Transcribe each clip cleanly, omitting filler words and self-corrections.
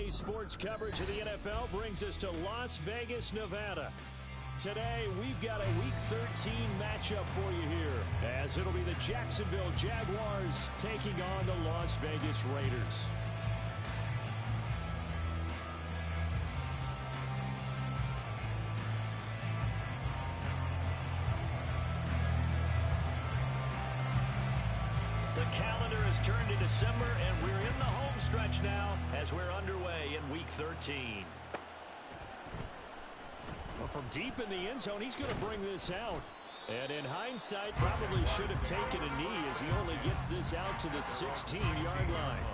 Today's sports coverage of the NFL brings us to Las Vegas, Nevada. Today, we've got a Week 13 matchup for you here, as it'll be the Jacksonville Jaguars taking on the Las Vegas Raiders. The calendar has turned to December, and we're in the home stretch now as we're underway in Week 13. Well, from deep in the end zone, he's going to bring this out. And in hindsight, probably should have taken a knee as he only gets this out to the 16-yard line.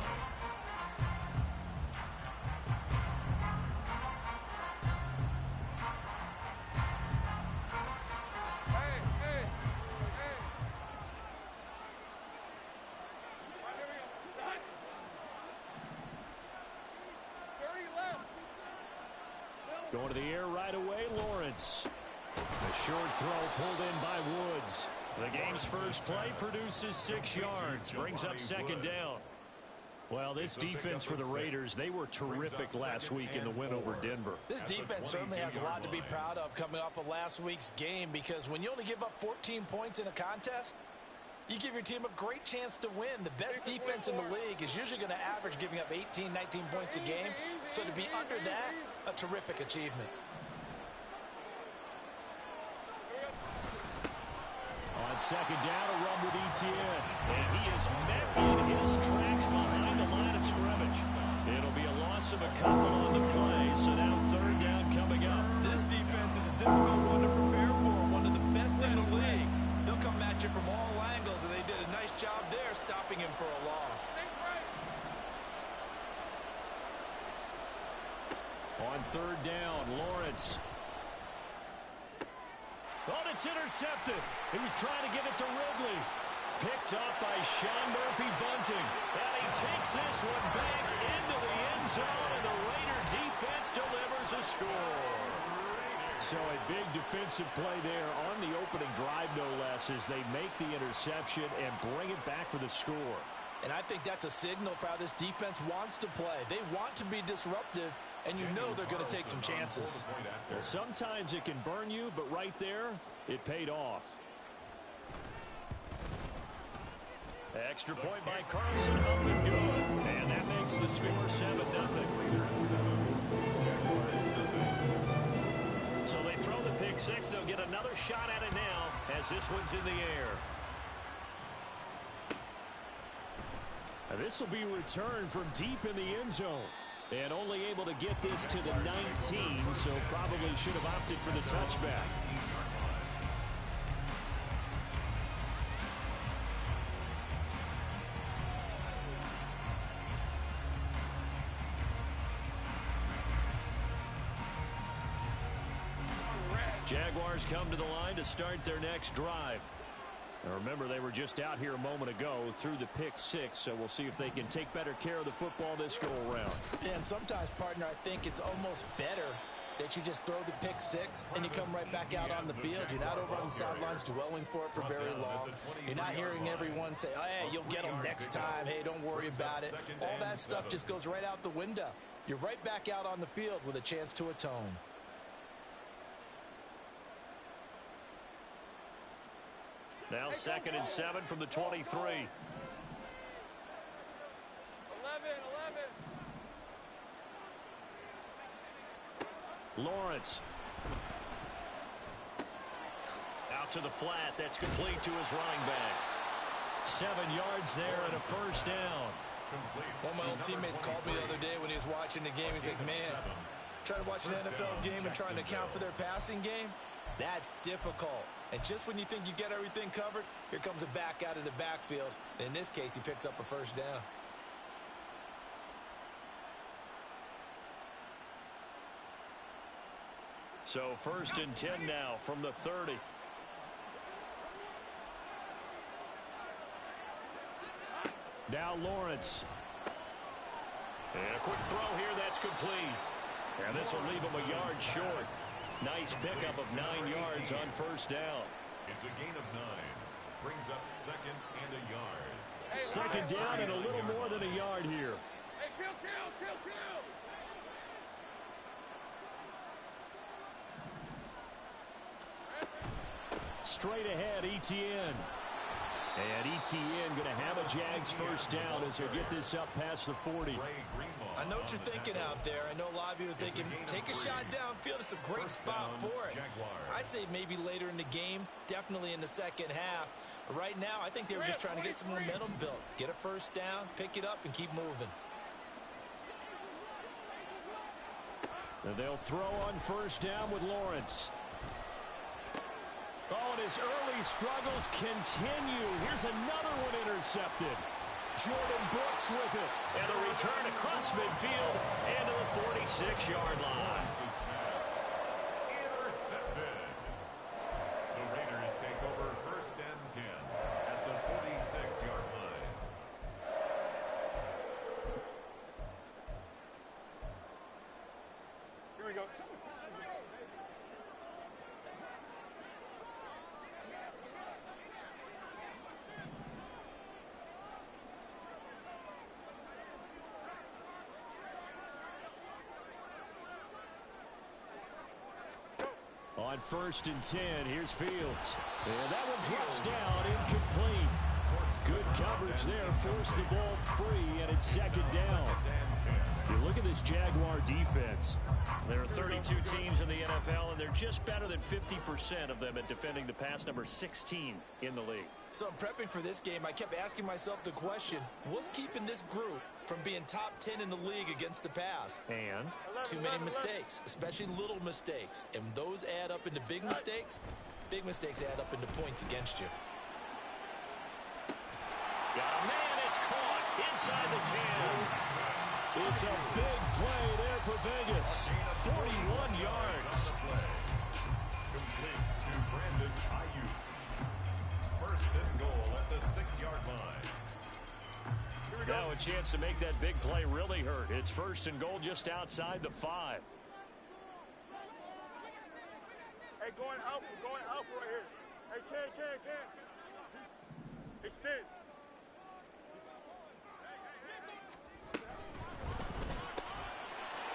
Going to the air right away, Lawrence. A short throw pulled in by Woods. The game's first play produces 6 yards, brings up second down. Well, this defense for the Raiders, they were terrific last week in the win over Denver. This defense certainly has a lot to be proud of coming off of last week's game, because when you only give up 14 points in a contest, you give your team a great chance to win. The best defense in the league is usually going to average giving up 18, 19 points a game. So to be under that, a terrific achievement. On second down, a run with Etienne. And he is met in his tracks behind the line of scrimmage. It'll be a loss of a couple on the play, so now third down coming up. This defense is a difficult one to prepare for, one of the best in the league. They'll come at you from all angles, and they did a nice job there stopping him for a loss. On third down, Lawrence. Oh, it's intercepted. He was trying to get it to Ridley. Picked up by Sean Murphy-Bunting. And he takes this one back into the end zone, and the Raider defense delivers a score. So a big defensive play there on the opening drive, no less, as they make the interception and bring it back for the score. And I think that's a signal for how this defense wants to play. They want to be disruptive, and you know they're going to take some chances. Well, sometimes it can burn you, but right there, it paid off. Extra point by Carlson, up and good. And that makes the score 7-0. So they throw the pick six. They'll get another shot at it now as this one's in the air. Now this will be returned from deep in the end zone. And only able to get this to the 19, so probably should have opted for the touchback. Jaguars come to the line to start their next drive. Now remember, they were just out here a moment ago through the pick six, so we'll see if they can take better care of the football this go-around. Yeah, and sometimes, partner, I think it's almost better that you just throw the pick six and you come right back out on the field. You're not over on the sidelines dwelling for it for very long. You're not hearing everyone say, oh, hey, you'll get them next time. Hey, don't worry about it. All that stuff just goes right out the window. You're right back out on the field with a chance to atone. Now 2nd and 7 from the 23. 11. Lawrence. Out to the flat. That's complete to his running back. 7 yards there and a first down. One of my old teammates called me the other day when he was watching the game. He's like, man, trying to watch an NFL game and trying to account for their passing game? That's difficult. And just when you think you get everything covered, here comes a back out of the backfield. And in this case, he picks up a first down. So 1st and 10 now from the 30. Now Lawrence. And a quick throw here, that's complete. And this will leave him a yard short. Nice pickup of 9 yards on first down. It's a gain of 9. Brings up 2nd and a yard. Second down and a little more than a yard here. Hey, kill. straight ahead, Etienne. And Etienne going to have a Jags first down as they get this up past the 40. I know what you're thinking out there. I know a lot of you are thinking, take a shot downfield. It's a great spot for it. I'd say maybe later in the game, definitely in the second half. But right now, I think they were just trying to get some momentum built. Get a first down, pick it up, and keep moving. And they'll throw on first down with Lawrence. Oh, and his early struggles continue. Here's another one intercepted. Jordan Brooks with it. And the return across midfield and to the 46-yard line. Intercepted. The Raiders take over first and 10 at the 46-yard line. Here we go. On first and 10, here's Fields. And that one drops down, incomplete. Good coverage there, forced the ball free, and it's second down. You look at this Jaguar defense. There are 32 teams in the NFL, and they're just better than 50% of them at defending the pass, number 16 in the league. So I'm prepping for this game. I kept asking myself the question, what's keeping this group from being top 10 in the league against the pass? And too many mistakes, especially little mistakes. And those add up into big mistakes. Big mistakes add up into points against you. Got a man, it's caught inside the 10. It's a big play there for Vegas. 41 yards. Complete to Brandon Ayuk. First and goal at the 6-yard line. Now a chance to make that big play really hurt. It's first and goal just outside the 5. Hey, going out right here. Hey, Ken. Extend.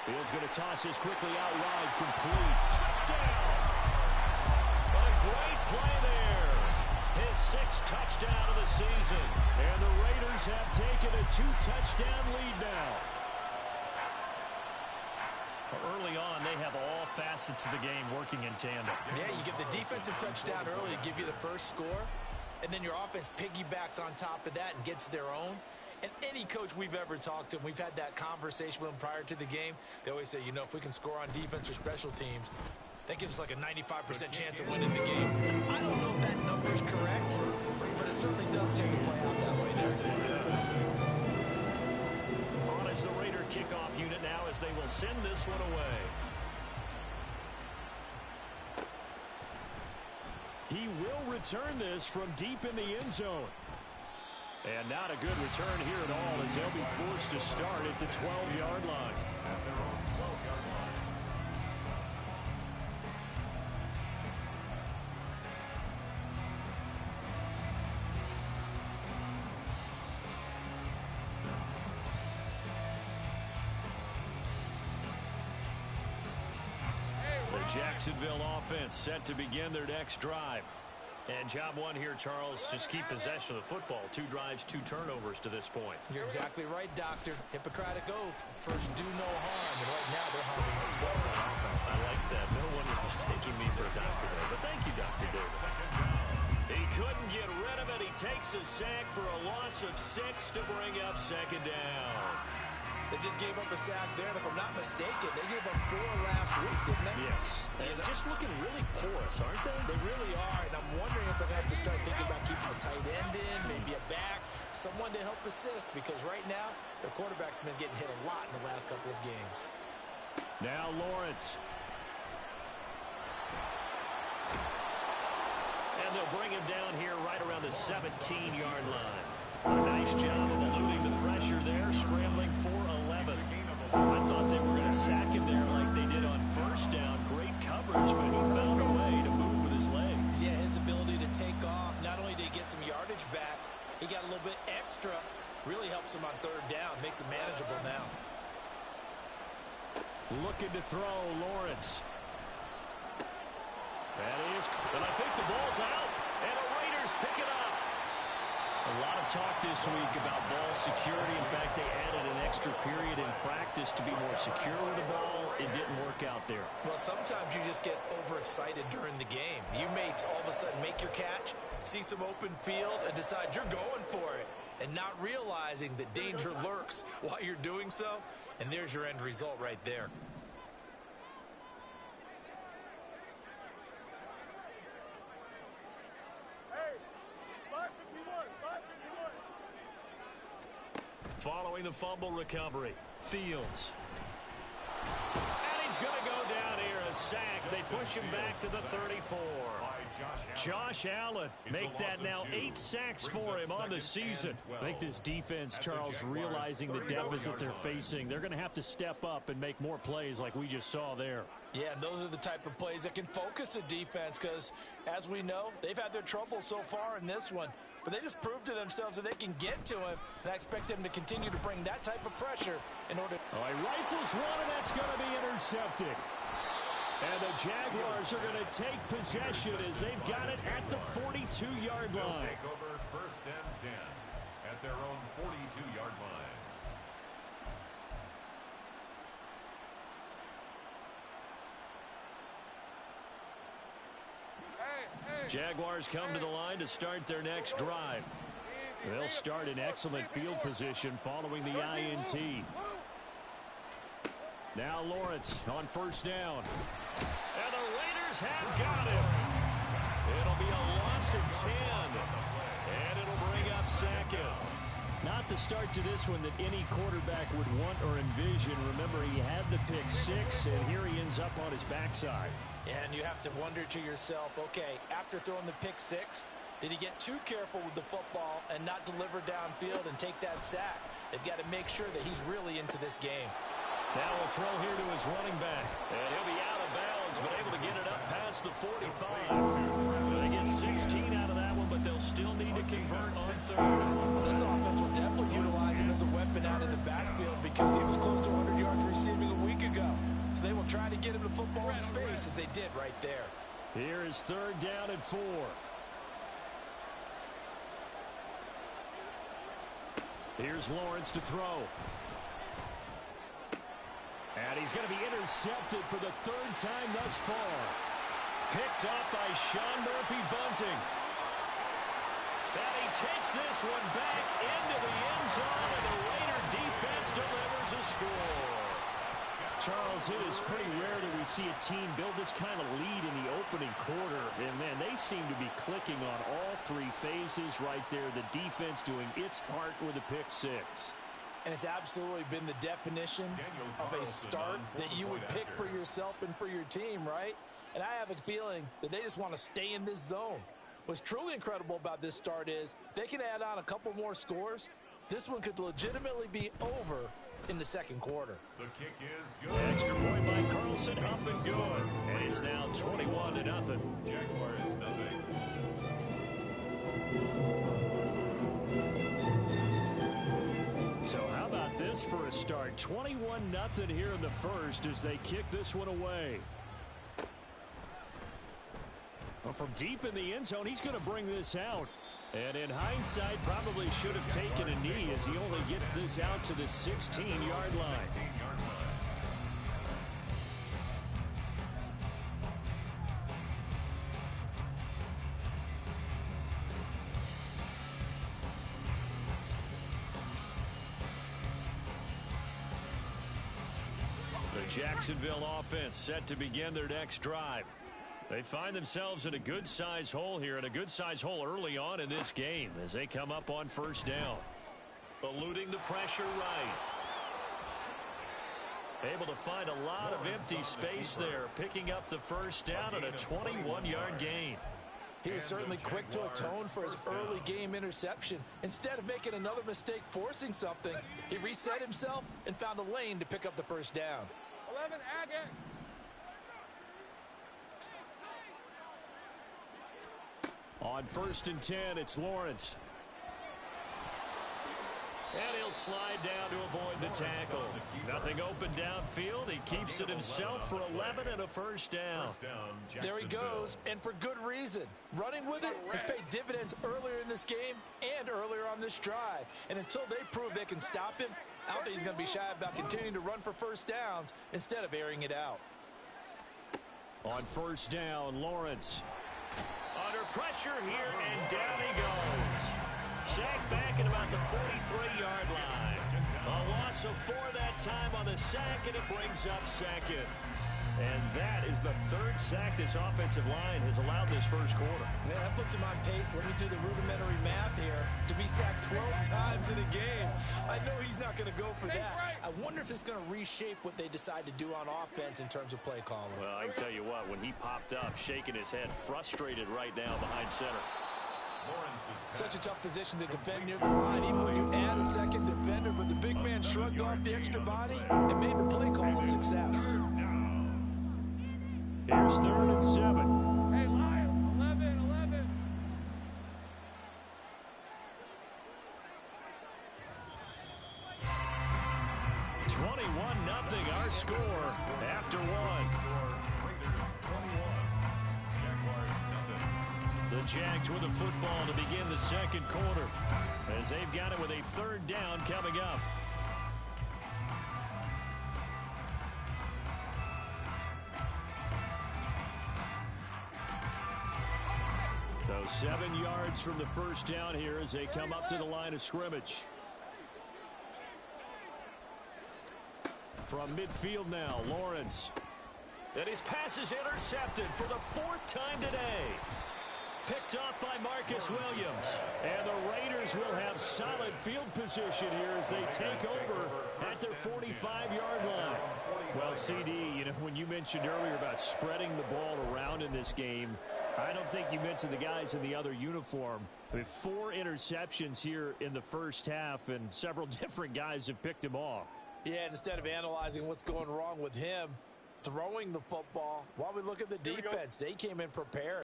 Fields going to toss this quickly out wide, complete. Touchdown! A great play there. His 6th touchdown of the season. And the Raiders have taken a 2-touchdown lead now. Early on, they have all facets of the game working in tandem. Yeah, you get the defensive touchdown early to give you the first score, and then your offense piggybacks on top of that and gets their own. And any coach we've ever talked to, we've had that conversation with them prior to the game, they always say, you know, if we can score on defense or special teams, that gives us like a 95% chance of winning the game. I don't know if that number's correct, but it certainly does tend to play out that way, doesn't it? On as the Raider kickoff unit now as they will send this one away. He will return this from deep in the end zone. And not a good return here at all as they'll be forced to start at the 12-yard line. At their own 12-yard line. The Jacksonville offense set to begin their next drive. And job one here, Charles, just keep possession of the football. 2 drives, 2 turnovers to this point. You're exactly right, Doctor. Hippocratic oath. First, do no harm. And right now, they're harming themselves on offense. I like that. No one is mistaking me for a doctor there. But thank you, Dr. Davis. He couldn't get rid of it. He takes a sack for a loss of 6 to bring up second down. They just gave up a sack there, and if I'm not mistaken, they gave up 4 last week, didn't they? Yes. And just looking really porous, aren't they? They really are, and I'm wondering if they're going to have to start thinking about keeping a tight end in, maybe a back, someone to help assist, because right now, their quarterback's been getting hit a lot in the last couple of games. Now Lawrence. And they'll bring him down here right around the 17-yard line. A nice job of eluding the pressure there, scrambling for 11. I thought they were going to sack him there like they did on first down. Great coverage, but he found a way to move with his legs. Yeah, his ability to take off, not only did he get some yardage back, he got a little bit extra. Really helps him on 3rd down, makes it manageable now. Looking to throw, Lawrence. That is, and I think the ball's out. Raiders pick it up. A lot of talk this week about ball security. In fact, they added an extra period in practice to be more secure with the ball. It didn't work out there. Well, sometimes you just get overexcited during the game. You may all of a sudden make your catch, see some open field, and decide you're going for it, and not realizing that danger lurks while you're doing so. And there's your end result right there. Following the fumble recovery, Fields. And he's going to go down here, a sack. They push him back to the 34. Josh Allen, make that now 8 sacks for him on the season. I think this defense, Charles, realizing the deficit they're facing, they're going to have to step up and make more plays like we just saw there. Yeah, and those are the type of plays that can focus a defense because, as we know, they've had their trouble so far in this one. But they just proved to themselves that they can get to him, and I expect them to continue to bring that type of pressure in order. Oh, he rifles one, and that's going to be intercepted. And the Jaguars are going to take possession as they've got it at the 42-yard line. Take over 1st and 10 at their own 42-yard line. Jaguars come to the line to start their next drive. They'll start in excellent field position following the INT. Now Lawrence on 1st down. And the Raiders have got him. It'll be a loss of 10. And it'll bring up 2nd. Not the start to this one that any quarterback would want or envision. Remember, he had the pick 6, and here he ends up on his backside. And you have to wonder to yourself, okay, after throwing the pick 6, did he get too careful with the football and not deliver downfield and take that sack? They've got to make sure that he's really into this game. Now a throw here to his running back. And he'll be out of bounds, but able to get it up past the 45. They get 16 out of that one, but they'll still need to convert on 3rd. This offense will definitely utilize him as a weapon out of the backfield because he was close to 100 yards receiving a week ago. So they will try to get him the football in space as they did right there. Here is 3rd down and 4. Here's Lawrence to throw. And he's going to be intercepted for the 3rd time thus far. Picked up by Sean Murphy-Bunting. And he takes this one back into the end zone, and the Raider defense delivers a score. Charles, it is pretty rare that we see a team build this kind of lead in the opening quarter. And, man, they seem to be clicking on all 3 phases right there. The defense doing its part with a pick 6. And it's absolutely been the definition of a start that you would pick for yourself and for your team, right? And I have a feeling that they just want to stay in this zone. What's truly incredible about this start is they can add on a couple more scores. This one could legitimately be over in the 2nd quarter. The kick is good. Extra point by Carlson, up and good. And it's now 21-0. Jaguars nothing. So how about this for a start? 21-0 here in the 1st as they kick this one away. Well, from deep in the end zone, he's going to bring this out. And in hindsight, probably should have taken a knee as he only gets this out to the 16-yard line. The Jacksonville offense set to begin their next drive. They find themselves in a good-sized hole here, and a good-sized hole early on in this game as they come up on 1st down. Eluding the pressure right. Able to find a lot of empty space there, picking up the 1st down and a 21-yard gain. He was certainly quick to atone for his early game interception. Instead of making another mistake forcing something, he reset himself and found a lane to pick up the 1st down. 11, add it. On 1st and 10, it's Lawrence. And he'll slide down to avoid the tackle. Nothing open downfield. He keeps it himself for 11 and a first down. There he goes, and for good reason. Running with it has paid dividends earlier in this game and earlier on this drive. And until they prove they can stop him, I don't think he's going to be shy about continuing to run for first downs instead of airing it out. On first down, Lawrence. Under pressure here, and down he goes. Sacked back at about the 43-yard line. A loss of 4 that time on the sack, and it brings up second. And that is the third sack this offensive line has allowed this first quarter. Yeah, that puts him on pace. Let me do the rudimentary math here. To be sacked 12 times in a game, I know he's not going to go for that. I wonder if it's going to reshape what they decide to do on offense in terms of play calling. Well, I can tell you what, when he popped up, shaking his head, frustrated right now behind center. Such a tough position to defend near the line, even when you add a second defender, but the big man shrugged off the extra body and made the play call a success. Here's 3rd and 7. Hey, Lyle, 11. 21-0 our score after 1. The Jags with the football to begin the second quarter as they've got it with a 3rd down coming up. So 7 yards from the first down here as they come up to the line of scrimmage. From midfield now, Lawrence. And his pass is intercepted for the 4th time today. Picked off by Marcus Williams. And the Raiders will have solid field position here as they take over at their 45-yard line. Well, CD, you know, when you mentioned earlier about spreading the ball around in this game, I don't think you mentioned the guys in the other uniform. I mean, 4 interceptions here in the first half, and several different guys have picked him off. Yeah, and instead of analyzing what's going wrong with him throwing the football, while we look at the defense, they came in prepared.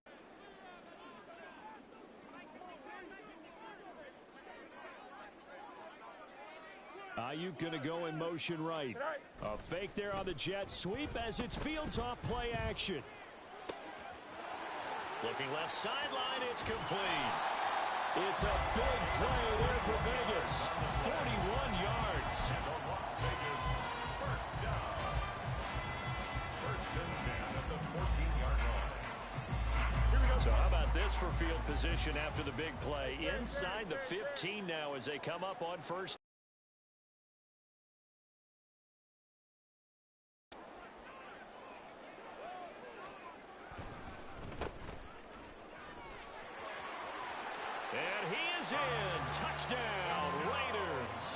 Ayuk going to go in motion right. A fake there on the jet sweep as it's Fields off play action. Looking left sideline, it's complete. It's a big play there for Vegas. 41 yards. First down. 1st and 10 at the 14-yard line. So how about this for field position after the big play? Inside the 15 now as they come up on first. And he is in. Touchdown, Raiders.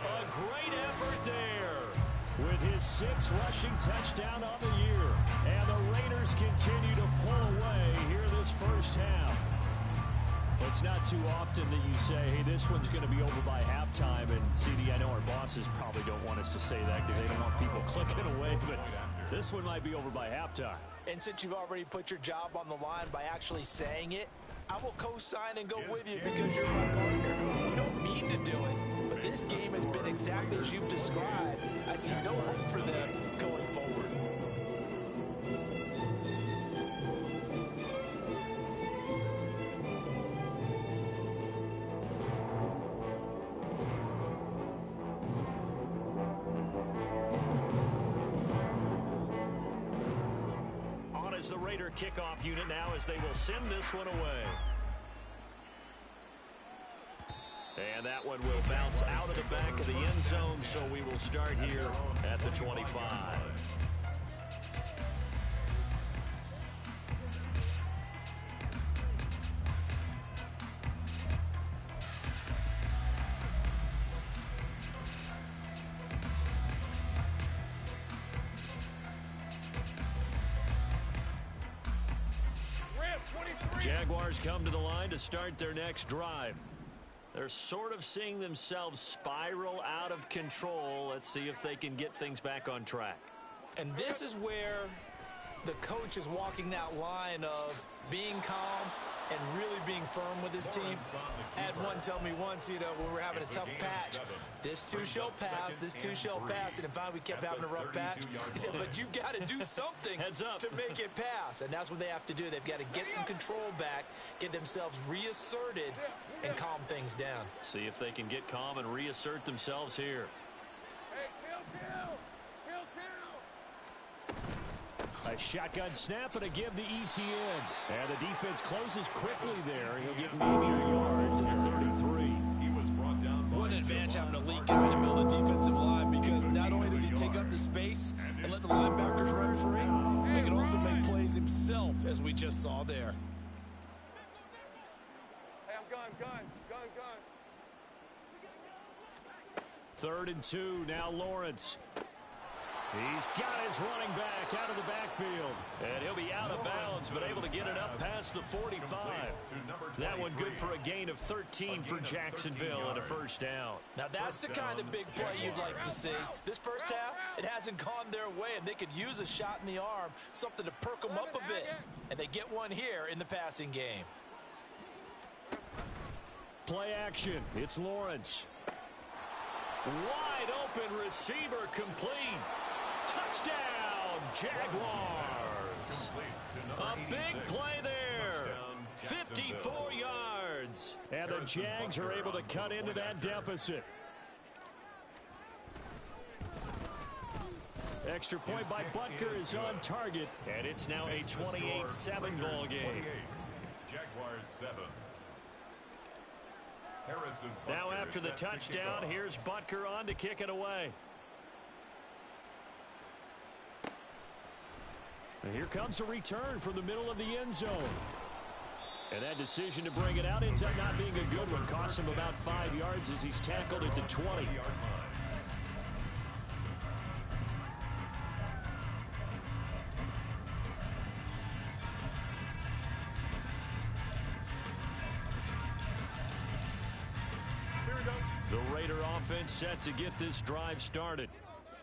A great effort there. With his 6th rushing touchdown on the year. And the Raiders continue to pull away here this first half. It's not too often that you say, hey, this one's going to be over by halftime. And, CD, I know our bosses probably don't want us to say that because they don't want people clicking away. But this one might be over by halftime. And since you've already put your job on the line by actually saying it, I will co-sign and go with you because you're my partner. You don't mean to do it, but this game has been exactly as you've described. I see no hope for them going forward. On is the Raider kickoff unit now as they will send this one away. And that one will bounce out of the back of the end zone, so we will start here at the 25. Jaguars come to the line to start their next drive. They're sort of seeing themselves spiral out of control. Let's see if they can get things back on track. And this is where the coach is walking that line of being calm, and really being firm with his team. Had one tell me once, when we were having a tough patch, this too shall pass, this too shall pass. And in fact, we kept having a rough patch. He said, but you've got to do something to make it pass. And that's what they have to do. They've got to get some control back, get themselves reasserted, and calm things down. See if they can get calm and reassert themselves here. A shotgun snap and a give to ETN. And the defense closes quickly there. He'll get maybe a yard to the 33. He was brought down. What an advantage having an elite guy in the middle of the defensive line, because not only does he take up the space and let the linebackers run free, he can also make plays himself, as we just saw there. Hey, I'm gun. 3rd and 2. Now Lawrence. He's got his running back out of the backfield. And he'll be out of bounds, but able to get it up past the 45. That one good for a gain of 13 for Jacksonville and a first down. Now that's the kind of big play you'd like to see. This first half, it hasn't gone their way, and they could use a shot in the arm, something to perk them up a bit. And they get one here in the passing game. Play action. It's Lawrence. Wide open receiver complete. Touchdown, Jaguars. A big play there. 54 yards. And the Jags are able to cut into that deficit. Extra point by Butker is on target. And it's now a 28-7 ball game. Jaguars 7. Now after the touchdown, here's Butker on to kick it away. And here comes a return from the middle of the end zone. And that decision to bring it out ends up not being a good one. Cost him about 5 yards as he's tackled at the 20. The Raider offense set to get this drive started.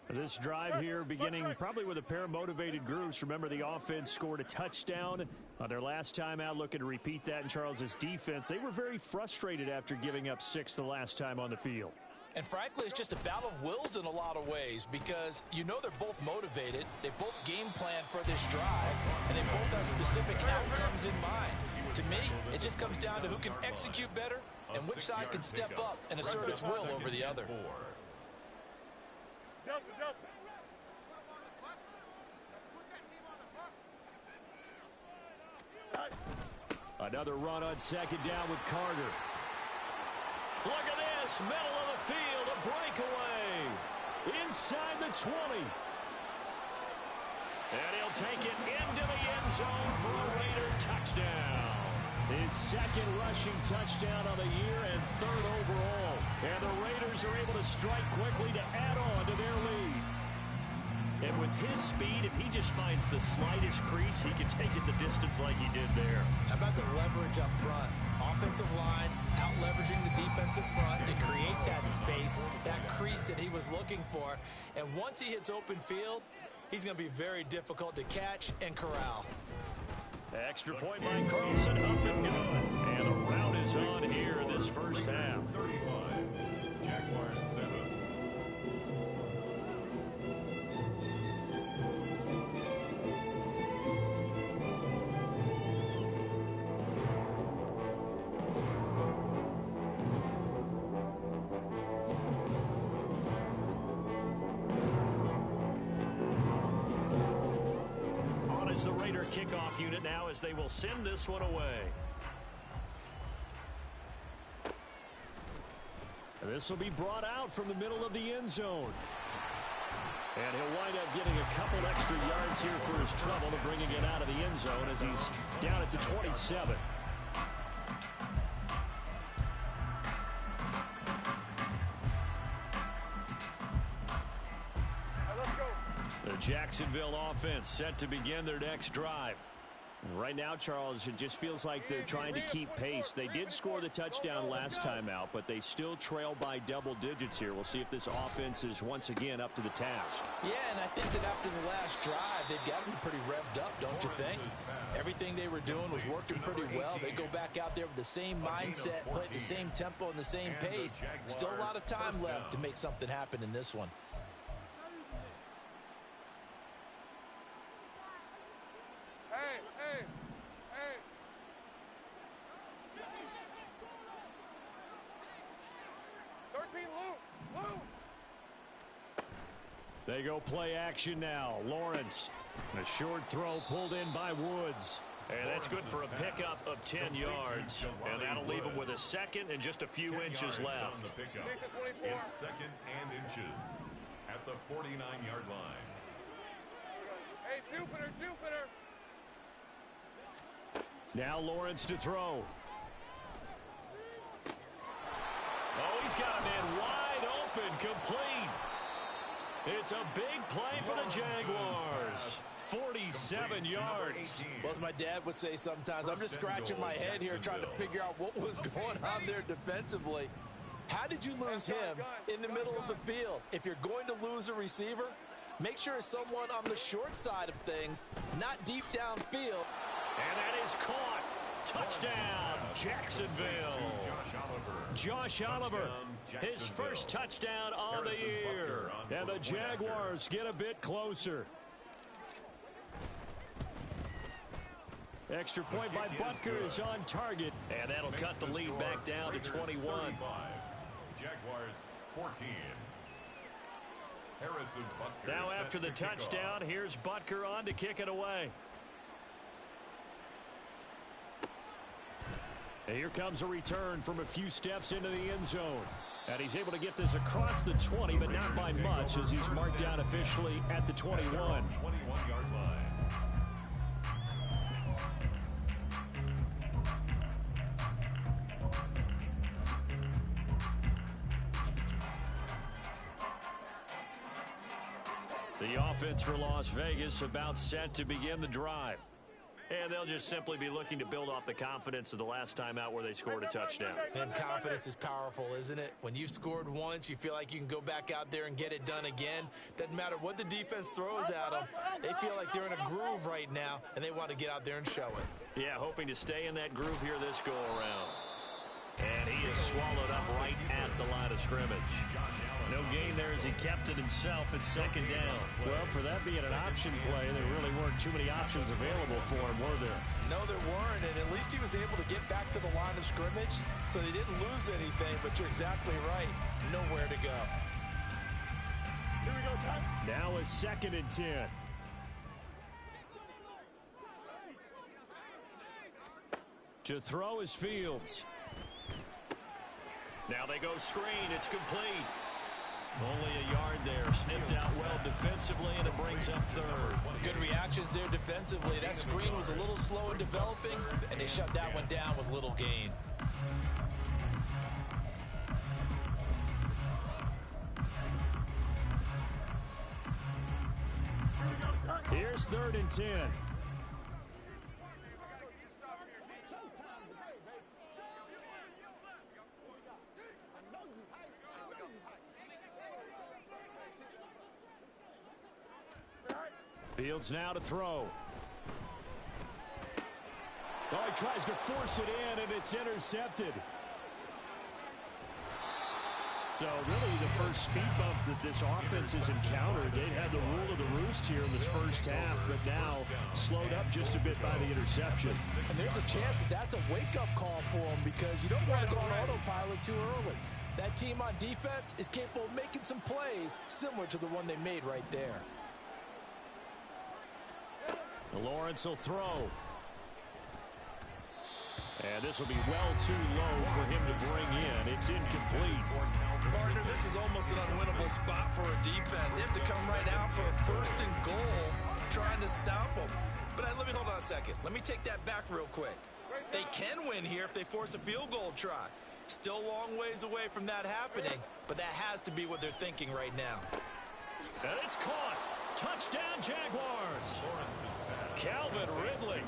This drive here beginning probably with a pair of motivated groups. Remember, the offense scored a touchdown on their last time out, looking to repeat that in Charles's defense. They were very frustrated after giving up 6 the last time on the field. And frankly, it's just a battle of wills in a lot of ways, because they're both motivated, they both game plan for this drive, and they both have specific outcomes in mind. To me, it just comes down to who can execute better and which side can step up and assert its will over the other. Another run on 2nd down with Carter. Look at this, middle of the field, a breakaway inside the 20. And he'll take it into the end zone for a Raider touchdown. His 2nd rushing touchdown of the year and 3rd overall. And the Raiders are able to strike quickly to add on to their lead. And with his speed, if he just finds the slightest crease, he can take it the distance like he did there. How about the leverage up front? Offensive line out leveraging the defensive front to create that space, that crease that he was looking for. And once he hits open field, he's going to be very difficult to catch and corral. Extra point by Carlson, up and good. And the route is on here this first half. 35. Jaguars 7. The Raider kickoff unit now as they will send this one away. This will be brought out from the middle of the end zone. And he'll wind up getting a couple extra yards here for his trouble to bringing it out of the end zone as he's down at the 27. The Jacksonville offense set to begin their next drive. Right now, Charles, it just feels like they're trying to keep pace. They did score the touchdown last time out, but they still trail by double digits here. We'll see if this offense is once again up to the task. Yeah, and I think that after the last drive, they've got to be pretty revved up, don't you think? Everything they were doing was working pretty well. They go back out there with the same mindset, play at the same tempo and the same pace. Still a lot of time left to make something happen in this one. Hey. 13, Luke. They go play action now. Lawrence. A short throw pulled in by Woods. And that's good for a pickup of 10 yards. And that'll leave him with a second and just a few inches left. It's second and inches at the 49-yard line. Hey, Jupiter. Now Lawrence to throw. Oh, he's got a man wide open, complete. It's a big play for the Jaguars. 47 yards. Well, as my dad would say sometimes, I'm just scratching my head here trying to figure out what was going on there defensively. How did you lose him in the middle of the field? If you're going to lose a receiver, make sure it's someone on the short side of things, not deep downfield. And that is caught. Touchdown, Jacksonville. Josh Oliver, his first touchdown on the year. And the Jaguars get a bit closer. Extra point by Butker is on target. And that'll cut the lead back down to 21. Jaguars 14. Harrison Butker. Now after the touchdown, here's Butker on to kick it away. And here comes a return from a few steps into the end zone. And he's able to get this across the 20, but not by much, as he's marked down officially at the 21. 21-yard line. The offense for Las Vegas about set to begin the drive. And they'll just simply be looking to build off the confidence of the last time out where they scored a touchdown. And confidence is powerful, isn't it? When you've scored once, you feel like you can go back out there and get it done again. Doesn't matter what the defense throws at them. They feel like they're in a groove right now, and they want to get out there and show it. Yeah, hoping to stay in that groove here this go-around. And he is swallowed up right at the line of scrimmage. No gain there as he kept it himself at second down. Well, for that being an option play, there really weren't too many options available for him, were there? No, there weren't, and at least he was able to get back to the line of scrimmage, so they didn't lose anything, but you're exactly right. Nowhere to go. Here we go, Tom. Now a 2nd and 10. To throw is Fields. Now they go screen. It's complete. Only a yard there. Sniffed out well defensively, and it brings up 3rd. Good reactions there defensively. That screen was a little slow in developing, and they shut that one down with little gain. Here's 3rd and 10. Fields now to throw. Oh, he tries to force it in, and it's intercepted. So really the first speed bump that this offense has encountered. They had the rule of the roost here in this first half, but now slowed up just a bit by the interception. And there's a chance that that's a wake-up call for them, because you don't want to go on autopilot too early. That team on defense is capable of making some plays similar to the one they made right there. Lawrence will throw. And this will be well too low for him to bring in. It's incomplete. Partner, this is almost an unwinnable spot for a defense. They have to come right out for a 1st and goal, trying to stop them. But let me hold on a second. Let me take that back real quick. They can win here if they force a field goal try. Still a long ways away from that happening, but that has to be what they're thinking right now. And it's caught. Touchdown, Jaguars. Lawrence's pass Calvin Ridley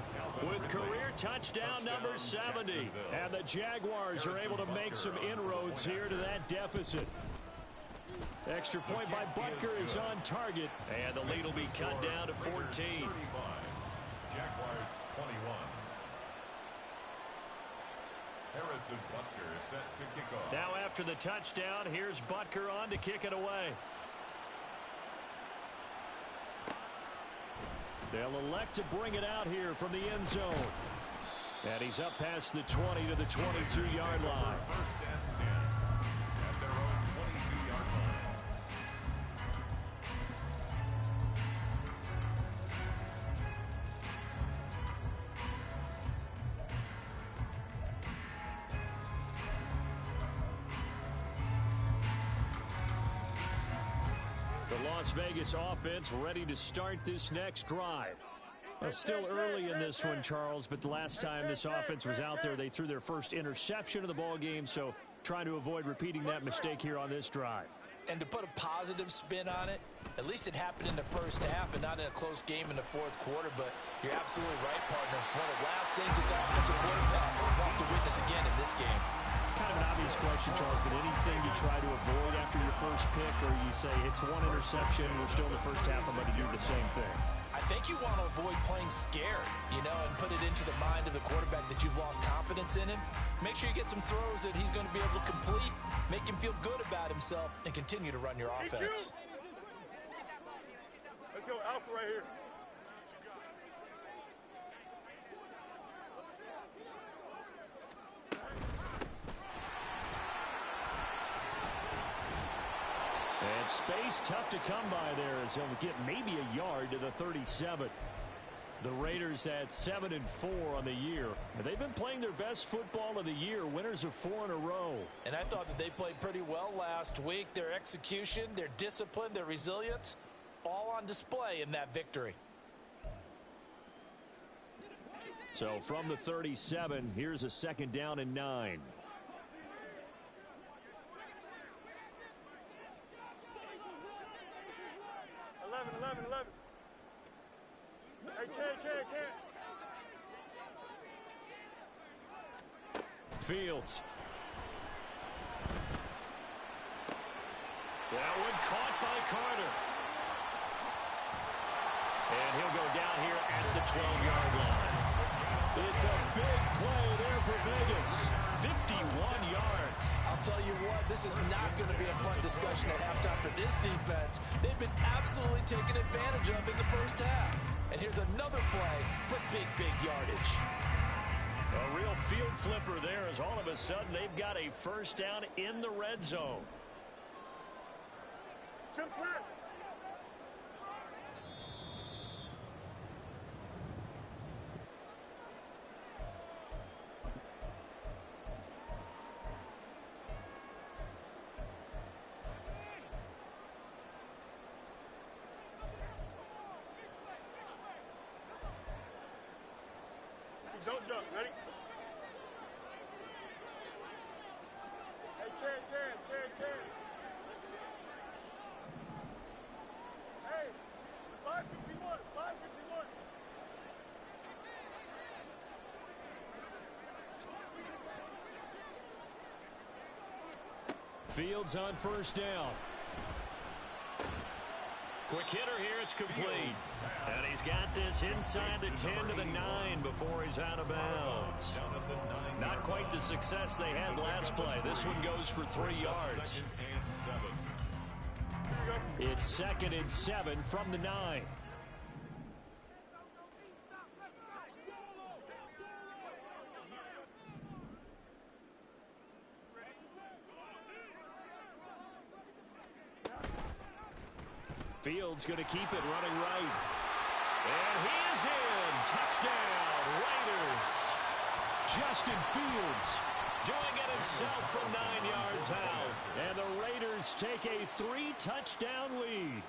with career touchdown number 70. And the Jaguars are able to make some inroads here to that deficit. Extra point by Butker is on target, and the lead will be cut down to 14. Jaguars 21. Harrison Butker is set to kick off. Now after the touchdown, here's Butker on to kick it away. They'll elect to bring it out here from the end zone. And he's up past the 20 to the 22-yard line. First and 10 at their own 22-yard line. The Las Vegas offense ready to start this next drive. Well, still early in this one, Charles, but the last time this offense was out there, they threw their first interception of the ball game, so trying to avoid repeating that mistake here on this drive. And to put a positive spin on it, at least it happened in the first half and not in a close game in the fourth quarter, but you're absolutely right, partner. One of the last things this offensive quarterback wants to witness again in this game. Kind of an obvious question, Charles, but anything you try to avoid after your first pick, or you say it's one interception, we're still in the first half, I'm going to do the same thing? I think you want to avoid playing scared, and put it into the mind of the quarterback that you've lost confidence in him. Make sure you get some throws that he's going to be able to complete, make him feel good about himself, and continue to run your offense. Let's go, Alpha right here. And space tough to come by there as he'll get maybe a yard to the 37. The Raiders at 7-4 on the year. And they've been playing their best football of the year, winners of 4 in a row. And I thought that they played pretty well last week. Their execution, their discipline, their resilience, all on display in that victory. So from the 37, here's a second down and 9. Hey, can't. Fields. That one caught by Carter. And he'll go down here at the 12-yard line. It's a big play there for Vegas. 51 yards. I'll tell you what, this is not going to be a fun discussion at halftime for this defense. They've been absolutely taken advantage of in the first half. And here's another play for big yardage. A real field flipper there as all of a sudden they've got a first down in the red zone. Chip slip. Don't jump. Ready? Hey, can. Hey, 551. Fields on first down. Quick hitter here, it's complete. And he's got this inside the 10 to the 9 before he's out of bounds. Not quite the success they had last play. This one goes for 3 yards. It's 2nd and 7 from the 9. Fields going to keep it running right. And he is in. Touchdown, Raiders. Justin Fields doing it himself from 9 yards out. And the Raiders take a 3-touchdown lead.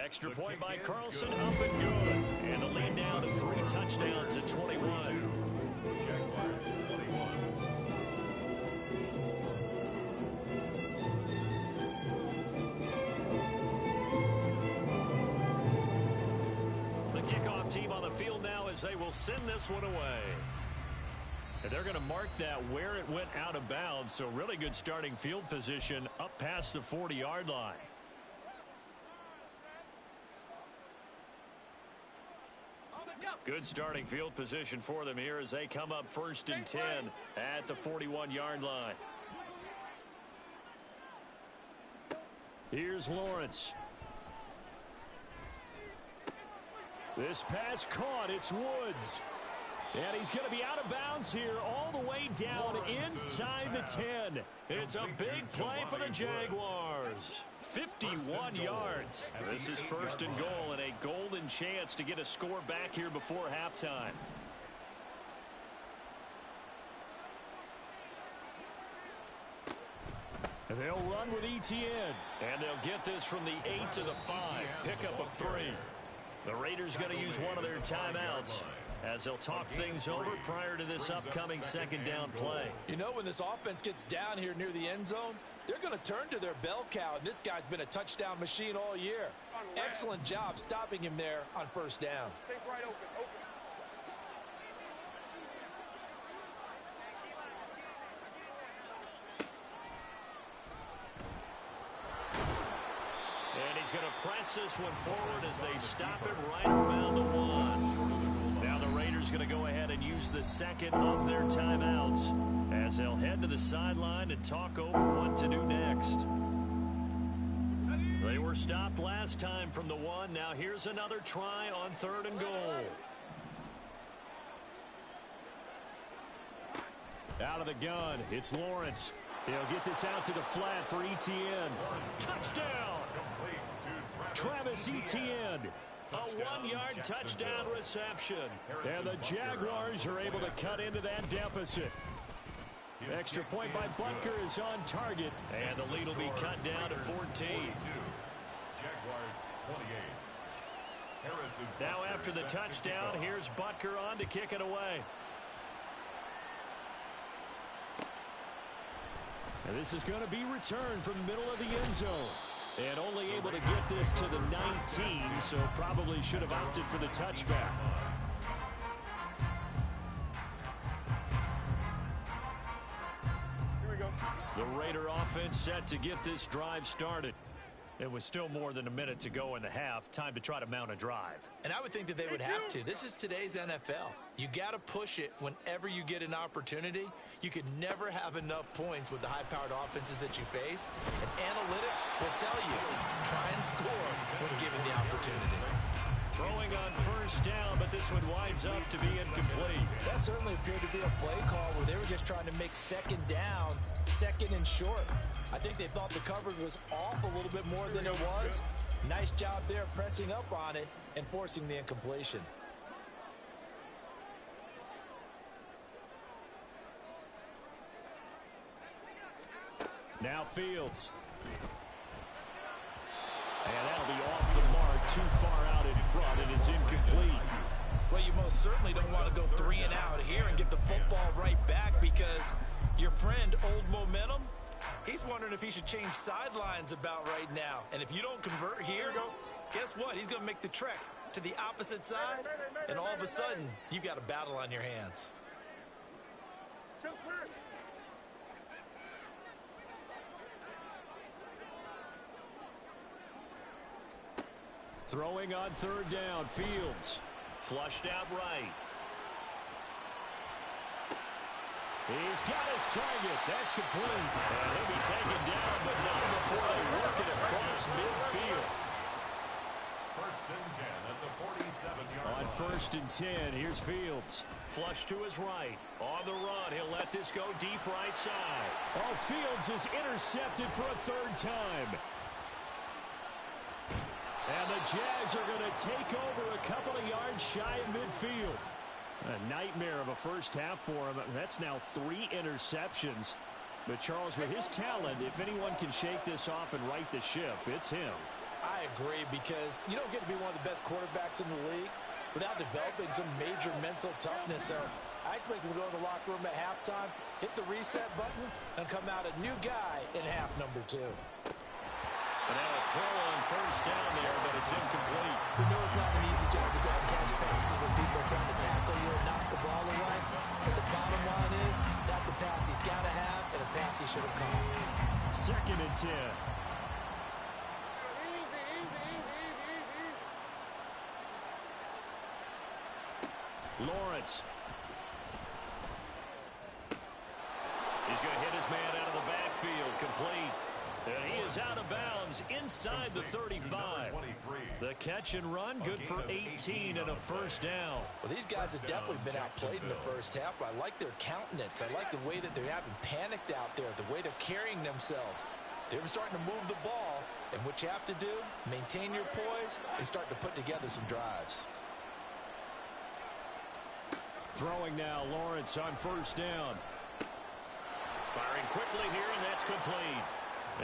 Extra point by Carlson, up and good. And the lead now to 3 touchdowns at 21. Jaguars 21. as they will send this one away. And they're going to mark that where it went out of bounds, so really good starting field position up past the 40-yard line. Good starting field position for them here as they come up 1st and 10 at the 41-yard line. Here's Lawrence. This pass caught. It's Woods. And he's going to be out of bounds here all the way down inside the 10. It's a big play for the Jaguars. 51 yards. This is 1st and goal and a golden chance to get a score back here before halftime. And they'll run with ETN. And they'll get this from the 8 to the 5. Pick up a 3. The Raiders going to use one of their timeouts as they'll talk things over prior to this upcoming 2nd down play. You know, when this offense gets down here near the end zone, they're going to turn to their bell cow, and this guy's been a touchdown machine all year. Excellent job stopping him there on 1st down. Stay right open. And he's going to press this one forward as they stop it right around the 1. Now the Raiders going to go ahead and use the 2nd of their timeouts as they'll head to the sideline and talk over what to do next. They were stopped last time from the 1. Now here's another try on 3rd and goal. Out of the gun, it's Lawrence. He'll get this out to the flat for ETN. Touchdown! Travis Etienne. A 1-yard touchdown reception. And the Jaguars are able to cut into that deficit. Extra point by Butker is on target. And the lead will be cut down to 14. Now after the touchdown, here's Butker on to kick it away. And this is going to be returned from the middle of the end zone. And only able to get this to the 19, so probably should have opted for the touchback. Here we go. The Raider offense set to get this drive started. It was still more than a minute to go in the half. Time to try to mount a drive. And I would think that they would have to. This is today's NFL. You got to push it whenever you get an opportunity. You could never have enough points with the high-powered offenses that you face. And analytics will tell you, try and score when given the opportunity. Throwing on 1st down, but this one winds up to be incomplete. That certainly appeared to be a play call where they were just trying to make 2nd down, 2nd and short. I think they thought the coverage was off a little bit more than it was. Nice job there pressing up on it and forcing the incompletion. Now Fields. And that'll be off the mark, too far out in front, and it's incomplete. Well, you most certainly don't want to go 3 and out here and get the football right back because your friend, Old Momentum, he's wondering if he should change sidelines about right now. And if you don't convert here, guess what? He's going to make the trek to the opposite side, and all of a sudden, you've got a battle on your hands. Throwing on 3rd down, Fields. Flushed out right. He's got his target. That's complete. And he'll be taken down, but not before they work it across midfield. 1st and 10 at the 47-yard line. On 1st and 10, here's Fields. Flush to his right. On the run, he'll let this go deep right side. Oh, Fields is intercepted for a 3rd time. And the Jags are going to take over a couple of yards shy of midfield. A nightmare of a 1st half for him. That's now 3 interceptions. But Charles, with his talent, if anyone can shake this off and right the ship, it's him. I agree, because you don't get to be one of the best quarterbacks in the league without developing some major mental toughness. So I expect him to go to the locker room at halftime, hit the reset button, and come out a new guy in half number 2. And now a throw on first down there, but it's incomplete. We know it's not an easy job to go and catch passes when people are trying to tackle you and knock the ball away. But the bottom line is, that's a pass he's got to have and a pass he should have caught. 2nd and 10. Lawrence. He's going to hit his man out of the backfield, complete. And he is out of bounds inside the 35. The catch and run, good for 18 and a first down. Well, these guys have definitely been outplayed in the first half. I like their countenance. I like the way that they're having panicked out there, the way they're carrying themselves. They're starting to move the ball, and what you have to do, maintain your poise and start to put together some drives. Throwing now, Lawrence on first down. Firing quickly here, and that's complete.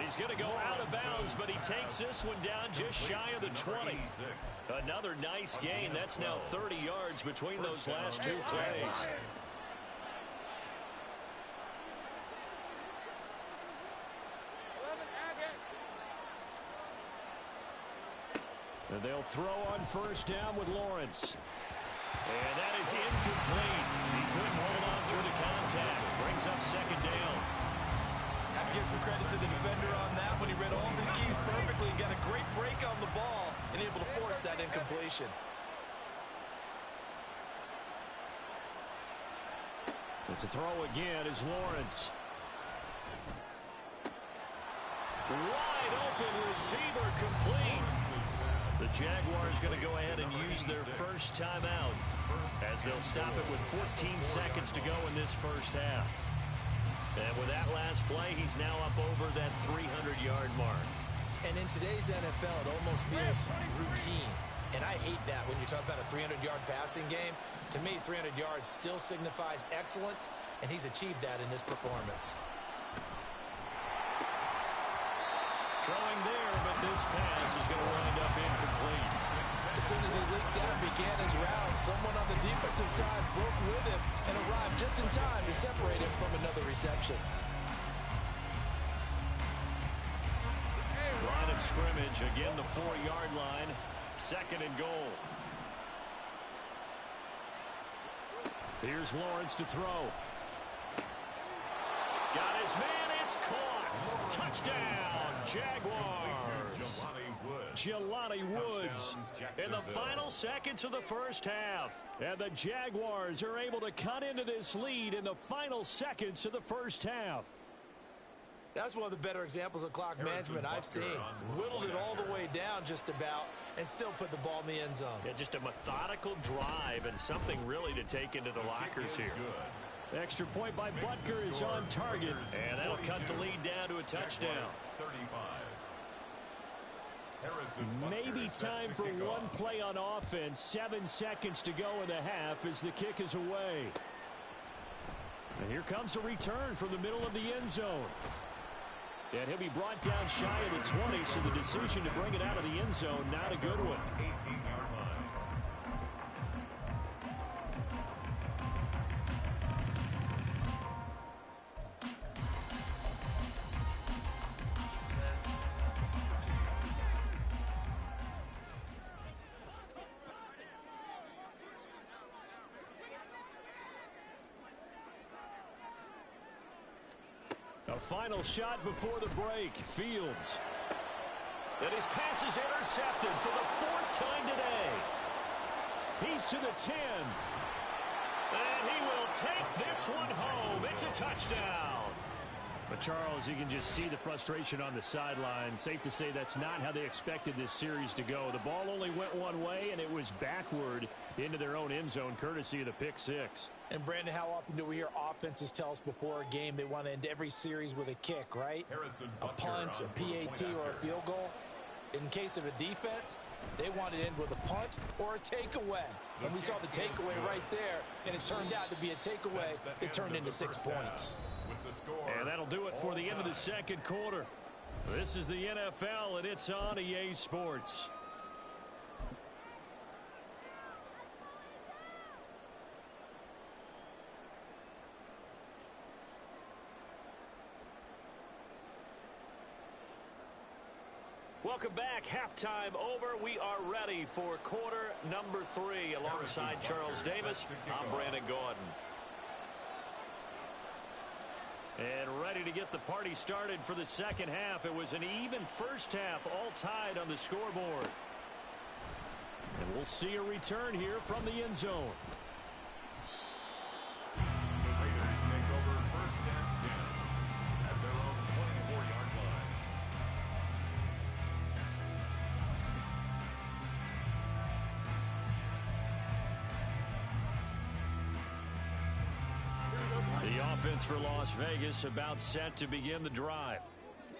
He's going to go out of bounds, but he takes this one down just shy of the 20. Another nice gain. That's now 30 yards between those last two plays. And they'll throw on first down with Lawrence. And that is incomplete. He couldn't hold on through the contact. Brings up second down. Have to give some credit to the defender on that when he read all of his keys perfectly and got a great break on the ball and able to force that incompletion. But to throw again is Lawrence. Wide open receiver, complete. The Jaguars going to go ahead and use their first timeout as they'll stop it with 14 seconds to go in this first half. And with that last play, he's now up over that 300-yard mark. And in today's NFL, it almost feels routine. And I hate that when you talk about a 300-yard passing game. To me, 300 yards still signifies excellence, and he's achieved that in this performance. Throwing there, but this pass is going to wind up incomplete. As soon as he leaked out, began his route, someone on the defensive side broke with him and arrived just in time to separate him from another reception. Line of scrimmage, again the 4-yard line. 2nd and goal. Here's Lawrence to throw. Got his man, it's caught. Touchdown, Jaguars. Jelani Woods in the final seconds of the first half. And the Jaguars are able to cut into this lead in the final seconds of the first half. That's one of the better examples of clock management I've seen. Whittled it all the way down just about and still put the ball in the end zone. Yeah, just a methodical drive and something really to take into the lockers here. Extra point by Butker is on target. And that'll cut the lead down to a touchdown. Maybe time for one play on offense. 7 seconds to go in the half as the kick is away. And here comes a return from the middle of the end zone. And he'll be brought down shy of the 20, so the decision to bring it out of the end zone, not a good one. 18-yard line. A final shot before the break. Fields. And his pass is intercepted for the 4th time today. He's to the 10. And he will take this one home. It's a touchdown. But, Charles, you can just see the frustration on the sideline. Safe to say that's not how they expected this series to go. The ball only went one way, and it was backward into their own end zone, courtesy of the pick six. And, Brandon, how often do we hear offenses tell us before a game they want to end every series with a kick, right? A punt, a PAT, or a field goal. In case of a defense, they want to end with a punt or a takeaway. And we saw the takeaway right there, and it turned out to be a takeaway that turned into 6 points. And that'll do it for the end of the second quarter. This is the NFL, and it's on EA Sports. Welcome back. Halftime over. We are ready for quarter number 3. Alongside Charles Davis, I'm Brandon Gordon. And ready to get the party started for the second half. It was an even first half, all tied on the scoreboard. And we'll see a return here from the end zone. The Raiders take over first and 10 at their own 24-yard line. The offense for Las Vegas about set to begin the drive.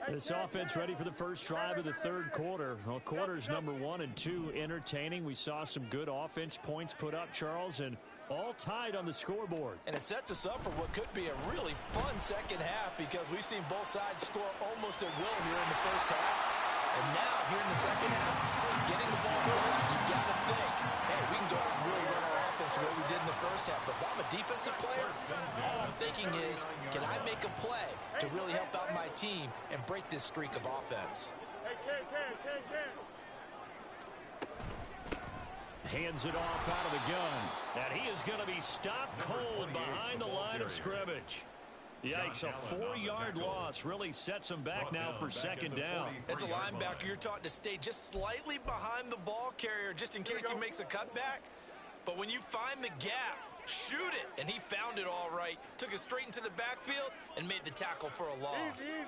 This offense ready for the first drive of the third quarter. Well, quarters number 1 and 2 entertaining. We saw some good offense points put up, Charles, and all tied on the scoreboard. And it sets us up for what could be a really fun second half because we've seen both sides score almost at will here in the first half. And now, here in the second half, getting the ball first, you got to think, hey, we can go out and really run our offense the way we did in the first half. But if I'm a defensive player, all I'm thinking is, can I make a play to really help out my team and break this streak of offense? Hey, Ken. Hands it off out of the gun. And he is going to be stopped cold behind the line of scrimmage. Yikes, a 4-yard loss really sets him back now for second down. As a linebacker, you're taught to stay just slightly behind the ball carrier just in case he makes a cutback. But when you find the gap, shoot it. And he found it all right. Took it straight into the backfield and made the tackle for a loss. Easy.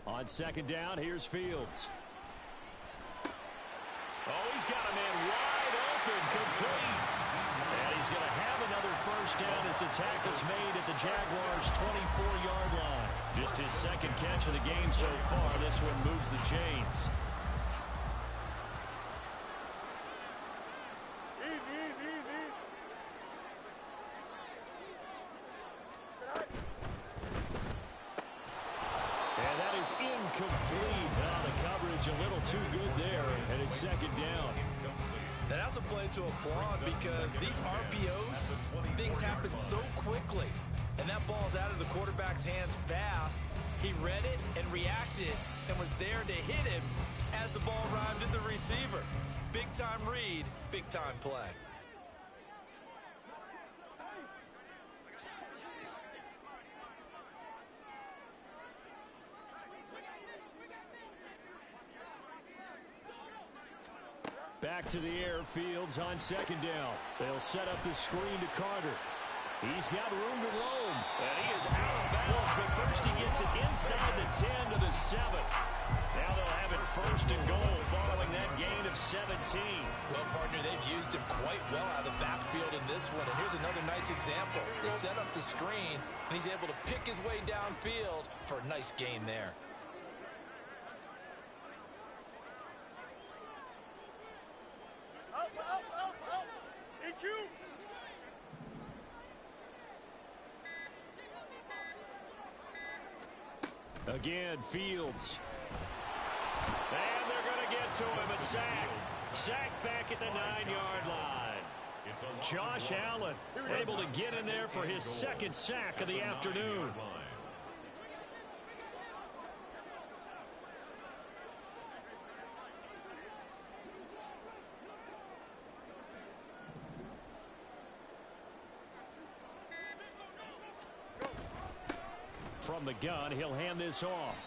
On second down, here's Fields. Oh, he's got a man wide open, complete. And he's going to have another first down as the tackle's made at the Jaguars' 24-yard line. Just his second catch of the game so far. This one moves the chains. Easy. And that is incomplete. Well, the coverage a little too good there, and it's second down. And that's a play to applaud because these RPOs, things happen so quickly. And that ball's out of the quarterback's hands fast. He read it and reacted and was there to hit him as the ball rhymed to the receiver. Big-time read, big-time play. Back to the air, Fields on second down. They'll set up the screen to Carter. He's got room to roam, and he is out of bounds, but first he gets it inside the 10 to the 7. Now they'll have it first and goal following that gain of 17. Well, partner, they've used him quite well out of the backfield in this one, and here's another nice example. They set up the screen, and he's able to pick his way downfield for a nice gain there. Out. EQ. Again, Fields. And they're going to get to him. A sack. Sack back at the 9-yard line. Josh Allen able to get in there for his second sack of the afternoon. From the gun, he'll hand this off.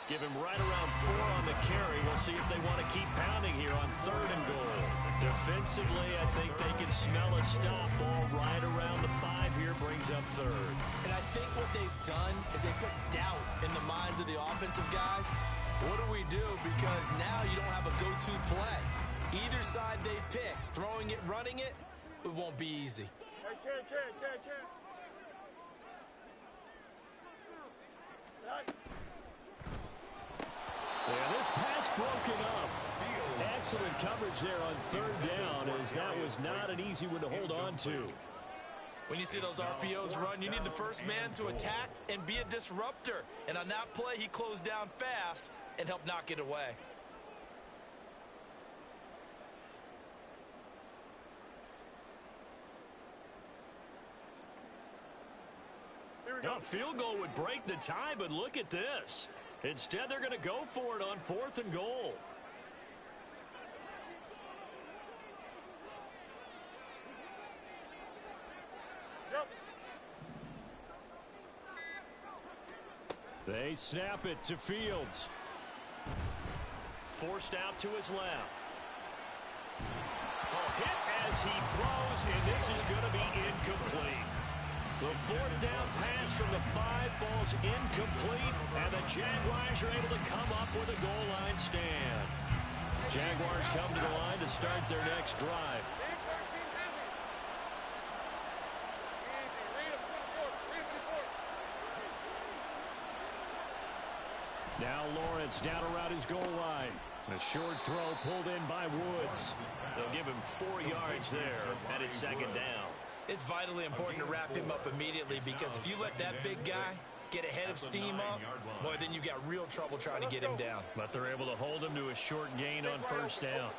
Give him right around 4 on the carry. We'll see if they want to keep pounding here on 3rd and goal. Defensively, I think they can smell a stop. Ball right around the 5 here, brings up 3rd. And I think what they've done is they put doubt in the minds of the offensive guys. What do we do? Because now you don't have a go-to play. Either side they pick, throwing it, running it, it won't be easy. Hey, Ken. Yeah, this pass broken up. Excellent coverage there on 3rd down, as that was not an easy one to hold on to. When you see those RPOs run, you need the first man to attack and be a disruptor. And on that play, he closed down fast and helped knock it away. Here Now, a field goal would break the tie, but look at this. Instead, they're going to go for it on 4th and goal. They snap it to Fields. Forced out to his left. Oh, hit as he throws, and this is going to be incomplete. The 4th down pass from the 5 falls incomplete, and the Jaguars are able to come up with a goal line stand. Jaguars come to the line to start their next drive. Now Lawrence down around his goal line. A short throw pulled in by Woods. They'll give him 4 yards there, and it's 2nd down. It's vitally important to wrap him up immediately, because if you let that big guy get ahead of steam up, boy, then you've got real trouble trying to get him down. But they're able to hold him to a short gain on 1st down.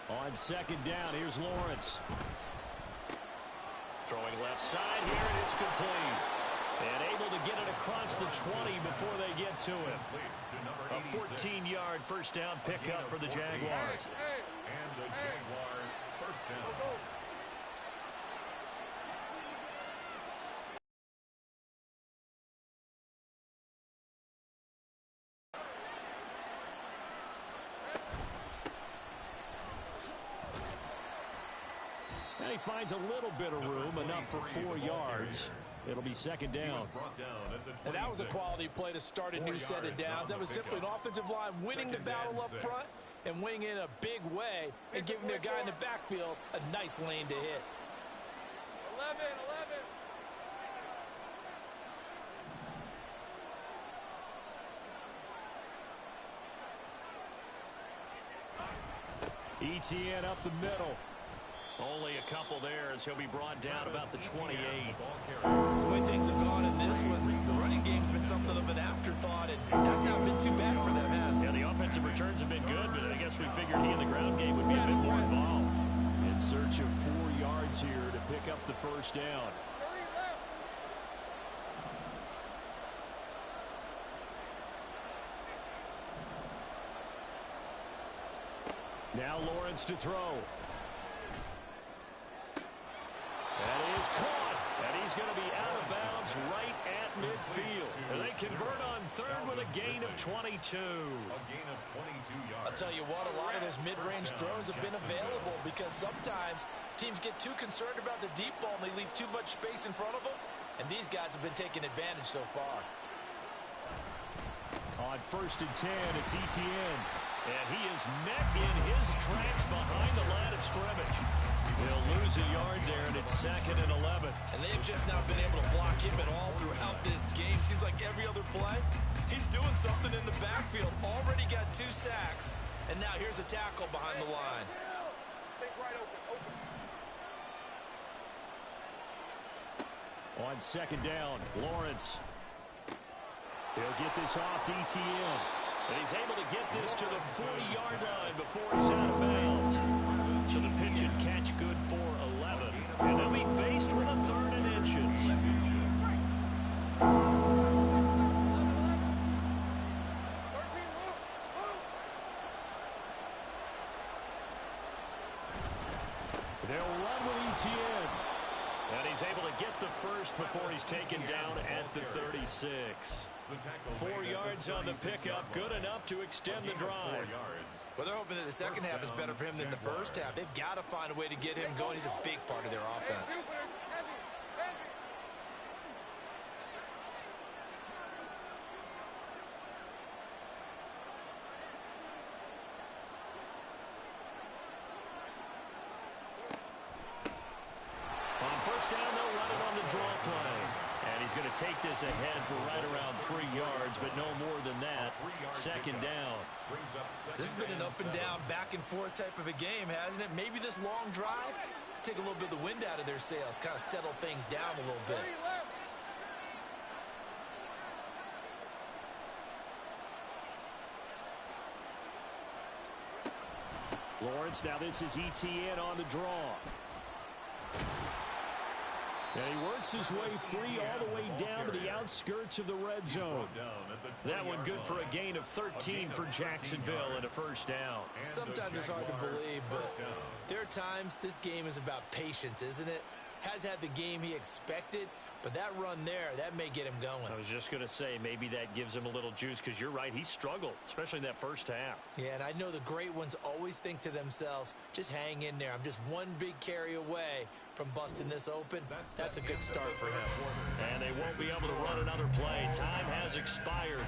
11. On 2nd down, here's Lawrence. Throwing left side here, and it's complete. And able to get it across the 20 before they get to him. A 14-yard 1st down pickup for the Jaguars. And the Jaguar 1st down. And he finds a little bit of room, enough for 4 yards. It'll be 2nd down. And that was a quality play to start a new set of downs. That was simply an offensive line winning the battle up front and winning in a big way and giving their guy in the backfield a nice lane to hit. 11. Etienne up the middle. Only a couple there as he'll be brought down about the 28. The way things have gone in this one, the running game's been something of an afterthought, and that's not been too bad for them, has it? Yeah, the offensive returns have been good, but I guess we figured he in the ground game would be a bit more involved. In search of 4 yards here to pick up the 1st down. Now Lawrence to throw. That is caught, and he's going to be out of bounds right at midfield. And they convert on 3rd with a gain of 22. A gain of 22 yards. I'll tell you what, a lot of those mid-range throws have been available because sometimes teams get too concerned about the deep ball and they leave too much space in front of them, and these guys have been taking advantage so far. On 1st and 10, it's Etienne. And he is met in his tracks behind the line of scrimmage. He'll lose a yard there, and it's 2nd and 11. And they've just not been able to block him at all throughout this game. Seems like every other play, he's doing something in the backfield. Already got 2 sacks, and now here's a tackle behind the line. On 2nd down, Lawrence. He'll get this off to Etienne. And he's able to get this to the 40-yard line before he's out of bounds. So the pitch and catch good for 11. And they'll be faced with a 3rd and inches. They'll run with Etienne. And he's able to get the 1st before he's taken down at the 36. 4 yards on the pickup, good enough to extend the drive. Well, they're hoping that the second half is better for him than the first half. They've got to find a way to get him going. He's a big part of their offense. On 1st down, they'll run it on the draw play. And he's going to take this ahead for right around 3 yards, but no more than that. 2nd down. This has been an up and down, back and forth type of a game, hasn't it? Maybe this long drive could take a little bit of the wind out of their sails, kind of settle things down a little bit. Lawrence, now this is ETN on the draw. And he works his way free all the way down to the outskirts of the red zone. That one good for a gain of 13 for Jacksonville and a first down. Sometimes it's hard to believe, but there are times this game is about patience, isn't it? Has had the game he expected, but that run there, that may get him going. I was just going to say, maybe that gives him a little juice, because you're right, he struggled, especially in that first half. Yeah, and I know the great ones always think to themselves, just hang in there. I'm just one big carry away from busting this open. That's a good start for him. And they won't be able to run another play. Time has expired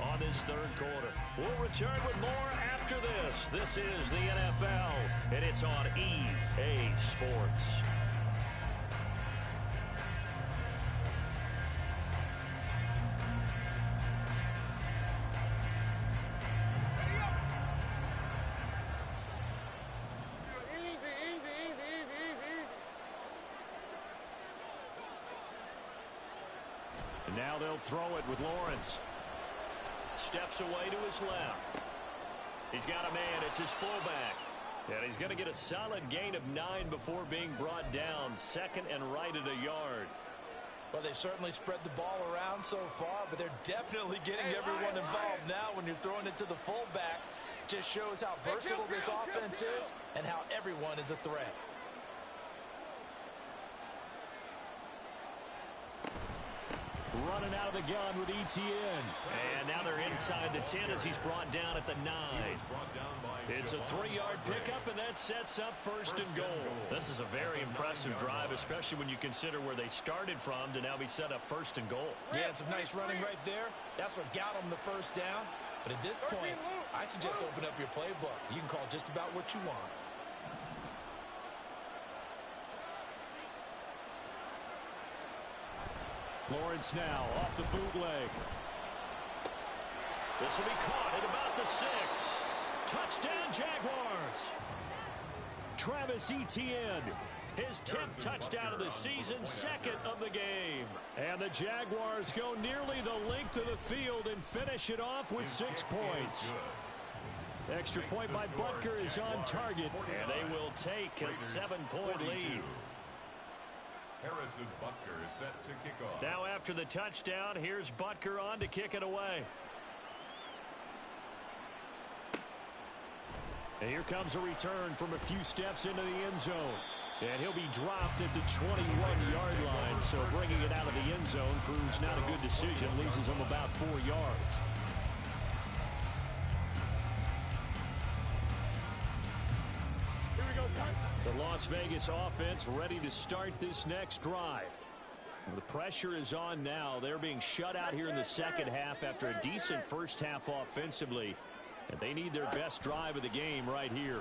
on this third quarter. We'll return with more after this. This is the NFL, and it's on EA Sports. And now they'll throw it with Lawrence. Steps away to his left. He's got a man. It's his fullback. And he's going to get a solid gain of 9 before being brought down. Second and right at a yard. Well, they certainly spread the ball around so far, but they're definitely getting everyone involved now when you're throwing it to the fullback. Just shows how versatile this offense is and how everyone is a threat. Running out of the gun with ETN. And now they're inside the 10 as he's brought down at the 9. It's a 3-yard pickup, and that sets up first and goal. This is a very impressive drive, especially when you consider where they started from to now be set up first and goal. Yeah, and some nice running right there. That's what got them the first down. But at this point, I suggest open up your playbook. You can call just about what you want. Lawrence now off the bootleg. This will be caught at about the 6. Touchdown, Jaguars. Travis Etienne. His 10th touchdown of the season, second of the game. And the Jaguars go nearly the length of the field and finish it off with 6 points. Extra point by Butker is on target. And they will take a 7-point lead. Harrison Butker is set to kick off. Now after the touchdown, here's Butker on to kick it away. And here comes a return from a few steps into the end zone. And he'll be dropped at the 21-yard line. So bringing it out of the end zone proves not a good decision. Loses him about 4 yards. The Las Vegas offense ready to start this next drive. The pressure is on now. They're being shut out here in the second half after a decent first half offensively. And they need their best drive of the game right here.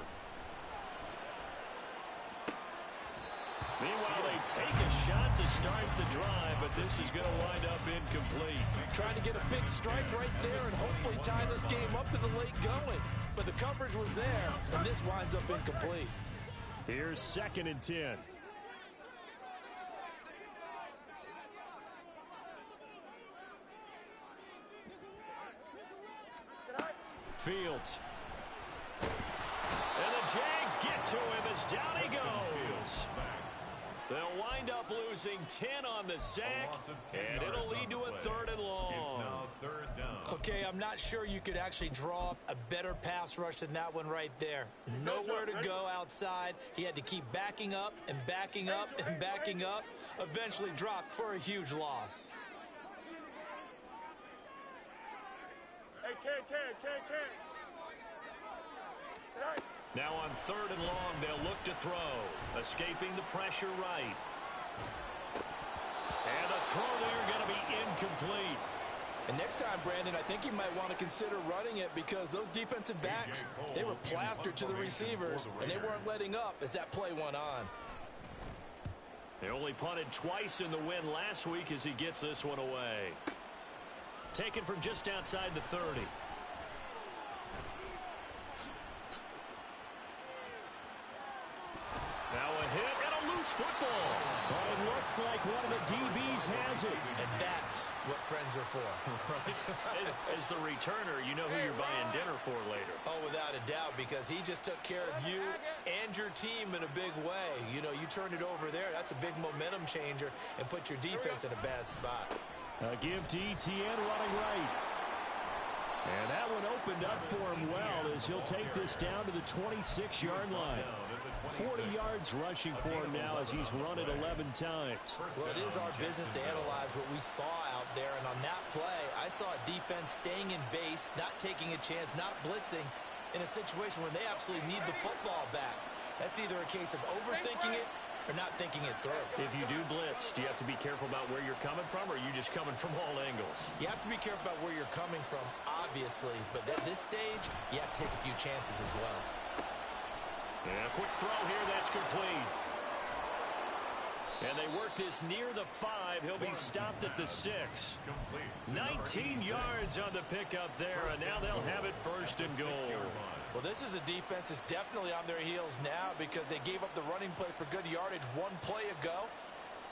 Meanwhile, they take a shot to start the drive, but this is going to wind up incomplete. Trying to get a big strike right there and hopefully tie this game up in the late going. But the coverage was there, and this winds up incomplete. Here's 2nd and 10. Fields. And the Jags get to him as down he goes. They'll wind up losing 10 on the sack, and it'll lead to a 3rd and long. It's now 3rd down. Okay, I'm not sure you could actually draw up a better pass rush than that one right there. Nowhere to go outside. He had to keep backing up and backing up and backing up. Eventually dropped for a huge loss. Hey, Ken. Now on 3rd and long, they'll look to throw. Escaping the pressure right. And the throw there going to be incomplete. And next time, Brandon, I think you might want to consider running it because those defensive backs, they were plastered to the receivers, and they weren't letting up as that play went on. They only punted twice in the win last week as he gets this one away. Taken from just outside the 30. Now a hit and a loose football. But it Looks like one of the DBs has it. And that's what friends are for. As the returner, you know who you're buying dinner for later. Oh, without a doubt, because he just took care of you and your team in a big way. You know, you turned it over there. That's a big momentum changer and put your defense in a bad spot. A give to Etienne running right. And that one opened up for him well as he'll take this down to the 26-yard line. 40 yards rushing for him now as he's run it 11 times. Well, it is our business to analyze what we saw out there. And on that play, I saw a defense staying in base, not taking a chance, not blitzing in a situation where they absolutely need the football back. That's either a case of overthinking it or not thinking it through. If you do blitz, do you have to be careful about where you're coming from, or are you just coming from all angles? You have to be careful about where you're coming from, obviously. But at this stage, you have to take a few chances as well. And a quick throw here, that's complete. And they work this near the 5. He'll be stopped at the 6. 19 yards on the pickup there, and now they'll have it first and goal. Well, this is a defense that's definitely on their heels now because they gave up the running play for good yardage one play ago.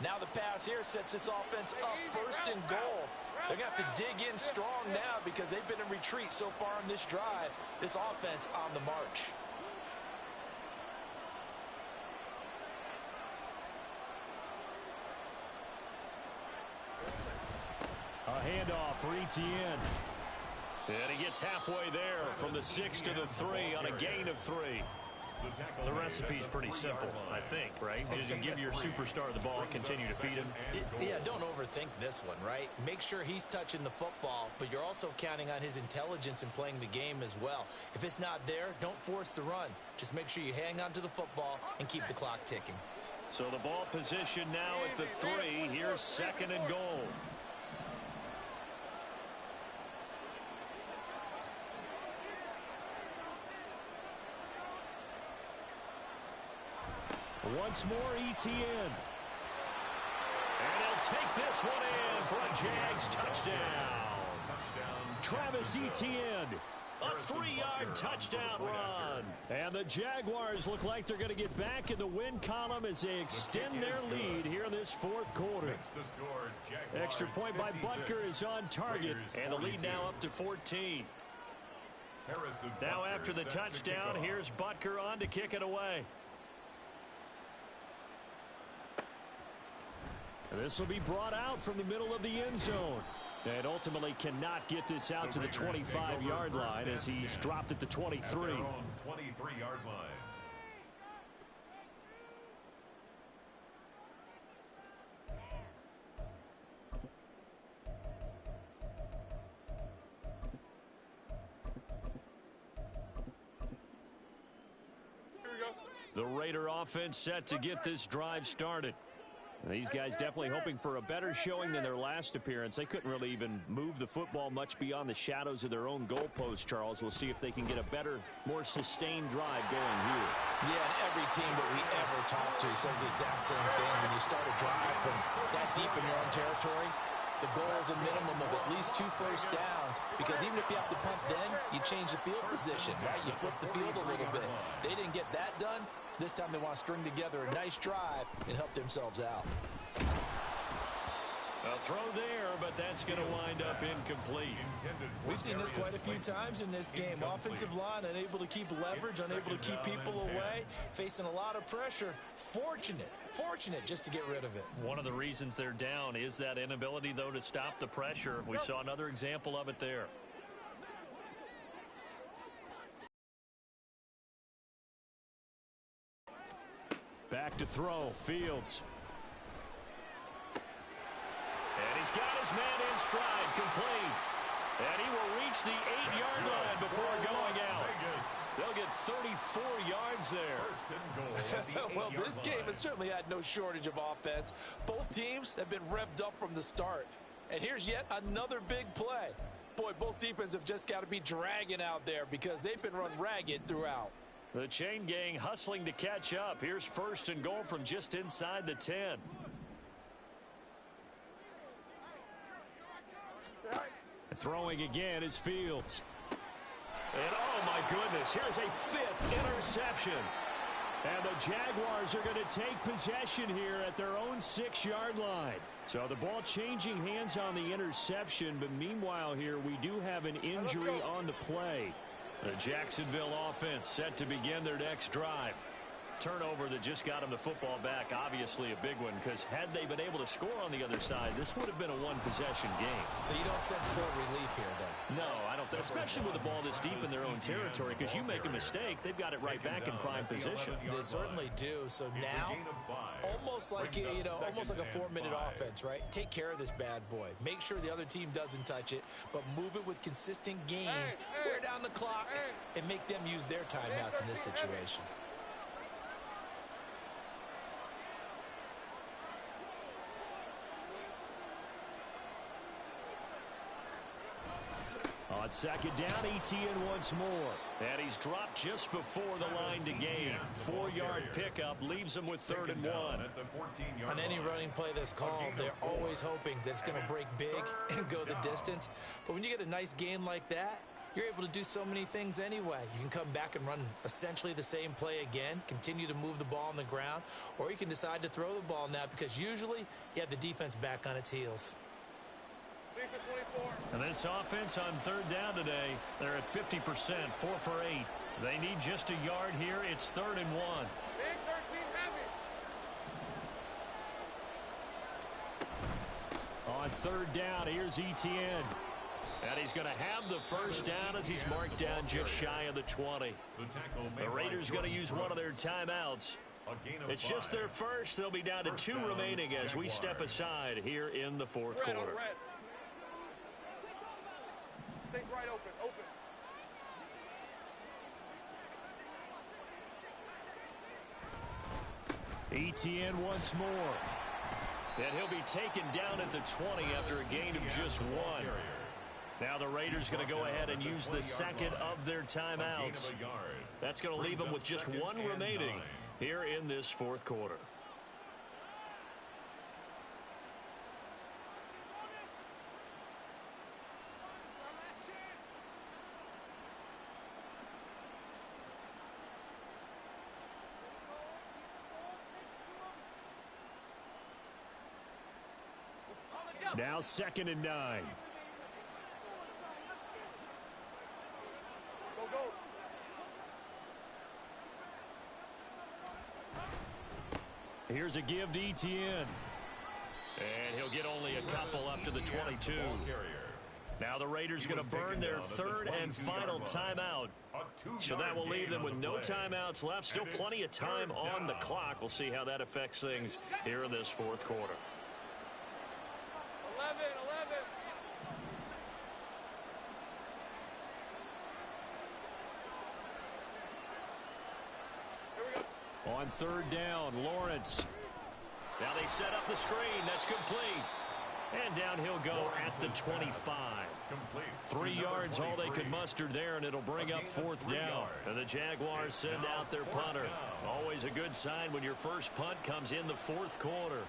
Now the pass here sets this offense up first and goal. They're going to have to dig in strong now because they've been in retreat so far on this drive. This offense on the march. A handoff for Etienne. And he gets halfway there from the 6 to the 3 on a gain of 3. The recipe's pretty simple, I think, right? Just give your superstar the ball and continue to feed him. Yeah, don't overthink this one, right? Make sure he's touching the football, but you're also counting on his intelligence in playing the game as well. If it's not there, don't force the run. Just make sure you hang on to the football and keep the clock ticking. So the ball position now at the 3. Here's second and goal. Once more, Etienne. And he'll take this one in for a Jags touchdown. Travis Etienne, a 3-yard touchdown run. And the Jaguars look like they're going to get back in the win column as they extend their lead here in this fourth quarter. Extra point by Butker is on target, and the lead now up to 14. Now after the touchdown, here's Butker on to kick it away. This will be brought out from the middle of the end zone. And ultimately cannot get this out to the 25-yard line as he's dropped at the 23. 23-yard line. The Raider offense set to get this drive started. And these guys definitely hoping for a better showing than their last appearance. They couldn't really even move the football much beyond the shadows of their own goalpost, Charles. We'll see if they can get a better, more sustained drive going here. Yeah, and every team that we ever talk to says the exact same thing. When you start a drive from that deep in your own territory, the goal is a minimum of at least 2 first downs, because even if you have to punt then, you change the field position, right? You flip the field a little bit. They didn't get that done. This time they want to string together a nice drive and help themselves out. A throw there, but that's going to wind up incomplete. We've seen this quite a few times in this game. Offensive line unable to keep leverage, unable to keep people away, facing a lot of pressure. Fortunate just to get rid of it. One of the reasons they're down is that inability, though, to stop the pressure. We saw another example of it there. Back to throw, Fields. And he's got his man in stride, complete. And he will reach the 8-yard line before going out. They'll get 34 yards there. Well, this game has certainly had no shortage of offense. Both teams have been revved up from the start. And here's yet another big play. Boy, both defenses have just got to be dragging out there because they've been run ragged throughout. The chain gang hustling to catch up. Here's first and goal from just inside the 10. Throwing again is Fields. And oh my goodness, here's a 5th interception. And the Jaguars are going to take possession here at their own 6-yard line. So the ball changing hands on the interception, but meanwhile here we do have an injury on the play. The Jacksonville offense set to begin their next drive. Turnover that just got them the football back, obviously a big one, because had they been able to score on the other side, this would have been a one-possession game. So you don't sense full relief here, then? No, I don't think, especially with the ball this deep in their own territory, because you make a mistake, they've got it right back in prime position. They certainly do. So now, almost like almost like a 4-minute offense, right? Take care of this bad boy. Make sure the other team doesn't touch it, but move it with consistent gains, wear down the clock, and make them use their timeouts in this situation. On second down, ETN once more. And he's dropped just before the line to gain. 4-yard pickup leaves him with 3rd and 1. On any running play that's called, they're always hoping that it's going to break big and go the distance. But when you get a nice gain like that, you're able to do so many things anyway. You can come back and run essentially the same play again, continue to move the ball on the ground, or you can decide to throw the ball now because usually you have the defense back on its heels. And this offense on 3rd down today, they're at 50%, 4 for 8. They need just a yard here. It's 3rd and 1. Big 13 heavy. On 3rd down, here's ETN. And he's going to have the first down as he's marked down just shy of the 20. The Raiders going to use one of their timeouts. It's just their first. They'll be down to 2 remaining as we step aside here in the 4th quarter. Take right open. ETN once more. And he'll be taken down at the 20 after a gain of just 1. Now the Raiders going to go ahead and use the second of their timeouts. That's going to leave them with just 1 remaining here in this 4th quarter. Now 2nd and 9. Go. Here's a give to ETN. And he'll get only a couple up to the 22. Now the Raiders going to burn their 3rd and final timeout. So that will leave them with no timeouts left. Still plenty of time on the clock. We'll see how that affects things here in this 4th quarter. 11. Here we go. On 3rd down, Lawrence. Now they set up the screen. That's complete. And down he'll go at the 25. 3 yards all they could muster there, and it'll bring up 4th down. And the Jaguars send out their punter. Always a good sign when your first punt comes in the 4th quarter.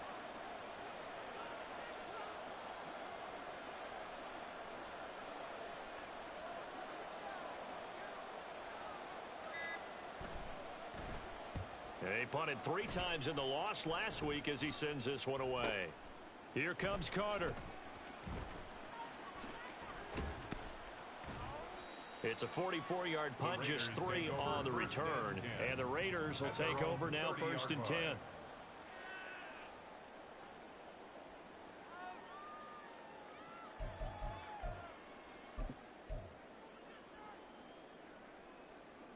He punted 3 times in the loss last week as he sends this one away. Here comes Carter. It's a 44-yard punt, just 3 on the return. And the Raiders will take over now 1st and 10.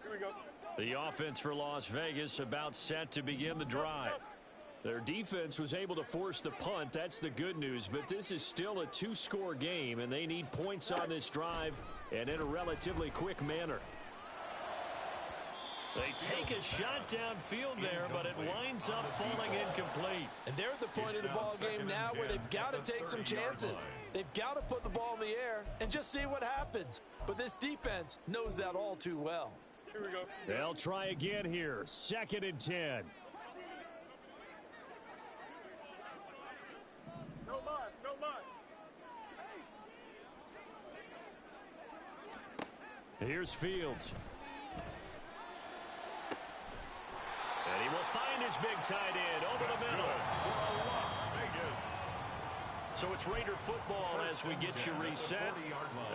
Here we go. The offense for Las Vegas about set to begin the drive. Their defense was able to force the punt. That's the good news. But this is still a 2-score game, and they need points on this drive and in a relatively quick manner. They take a shot downfield there, but it winds up falling incomplete. And they're at the point of the ball game now where they've got to take some chances. They've got to put the ball in the air and just see what happens. But this defense knows that all too well. Here we go. They'll try again here. 2nd and 10. No mas. Here's Fields. find his big tight end over the middle. For Las Vegas. So it's Raider football as we get you reset.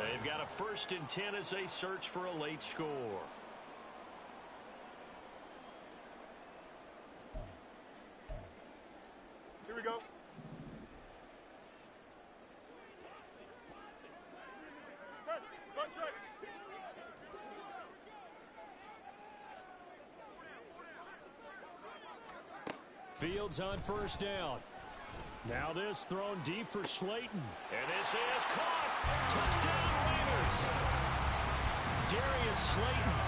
They've got a 1st and 10 as they search for a late score. Here we go. Test. Run straight. Fields on 1st down. Now this thrown deep for Slayton. And this is caught. Touchdown Raiders. Darius Slayton,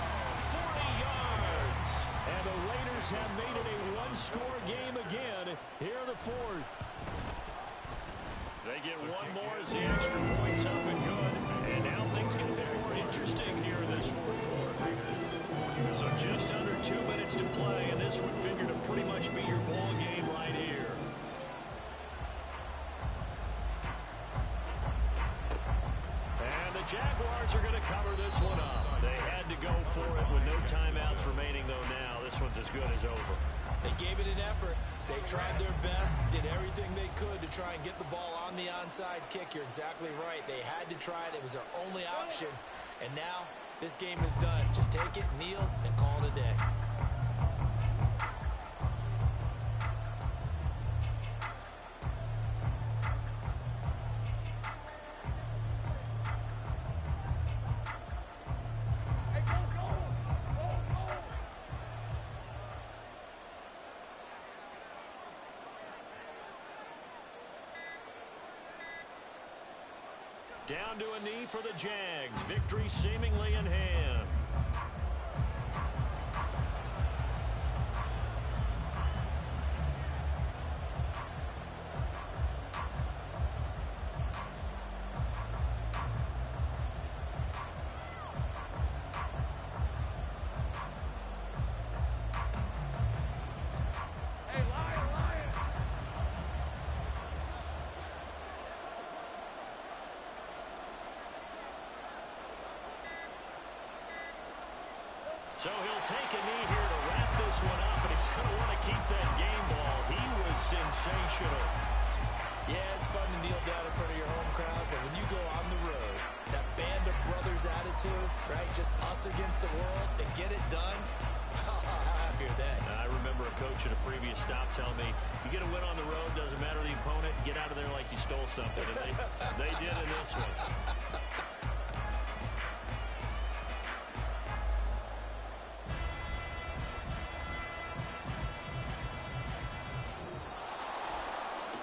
40 yards. And the Raiders have made it a one-score game again here in the 4th. They get one more as the extra point's up and good. And now things get a bit more interesting here in this 4th quarter. So just under 2 minutes to play, and this would figure to pretty much be your ball game right here. And the Jaguars are going to cover this one up. They had to go for it with no timeouts remaining, though now this one's as good as over. They gave it an effort. They tried their best, did everything they could to try and get the ball on the onside kick. You're exactly right. They had to try it. It was their only option. And now this game is done. Just take it, kneel, and call it a day. Down to a knee for the Jags. Victory seemingly in hand. So he'll take a knee here to wrap this one up, and he's going to want to keep that game ball. He was sensational. Yeah, it's fun to kneel down in front of your home crowd, but when you go on the road, that band of brothers attitude, right, just us against the world, and get it done, how happy are they? I remember a coach at a previous stop telling me, you get a win on the road, doesn't matter the opponent, get out of there like you stole something. And they did in this one.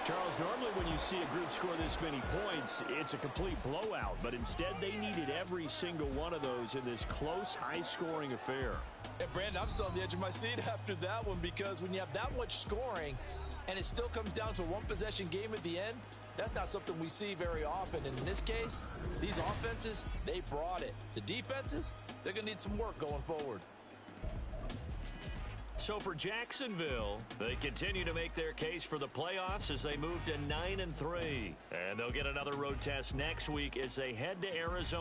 Charles, normally when you see a group score this many points, it's a complete blowout. But instead, they needed every single one of those in this close, high-scoring affair. And, Brandon, I'm still on the edge of my seat after that one because when you have that much scoring and it still comes down to a one-possession game at the end, that's not something we see very often. And in this case, these offenses, they brought it. The defenses, they're going to need some work going forward. So for Jacksonville, they continue to make their case for the playoffs as they move to 9-3. And they'll get another road test next week as they head to Arizona.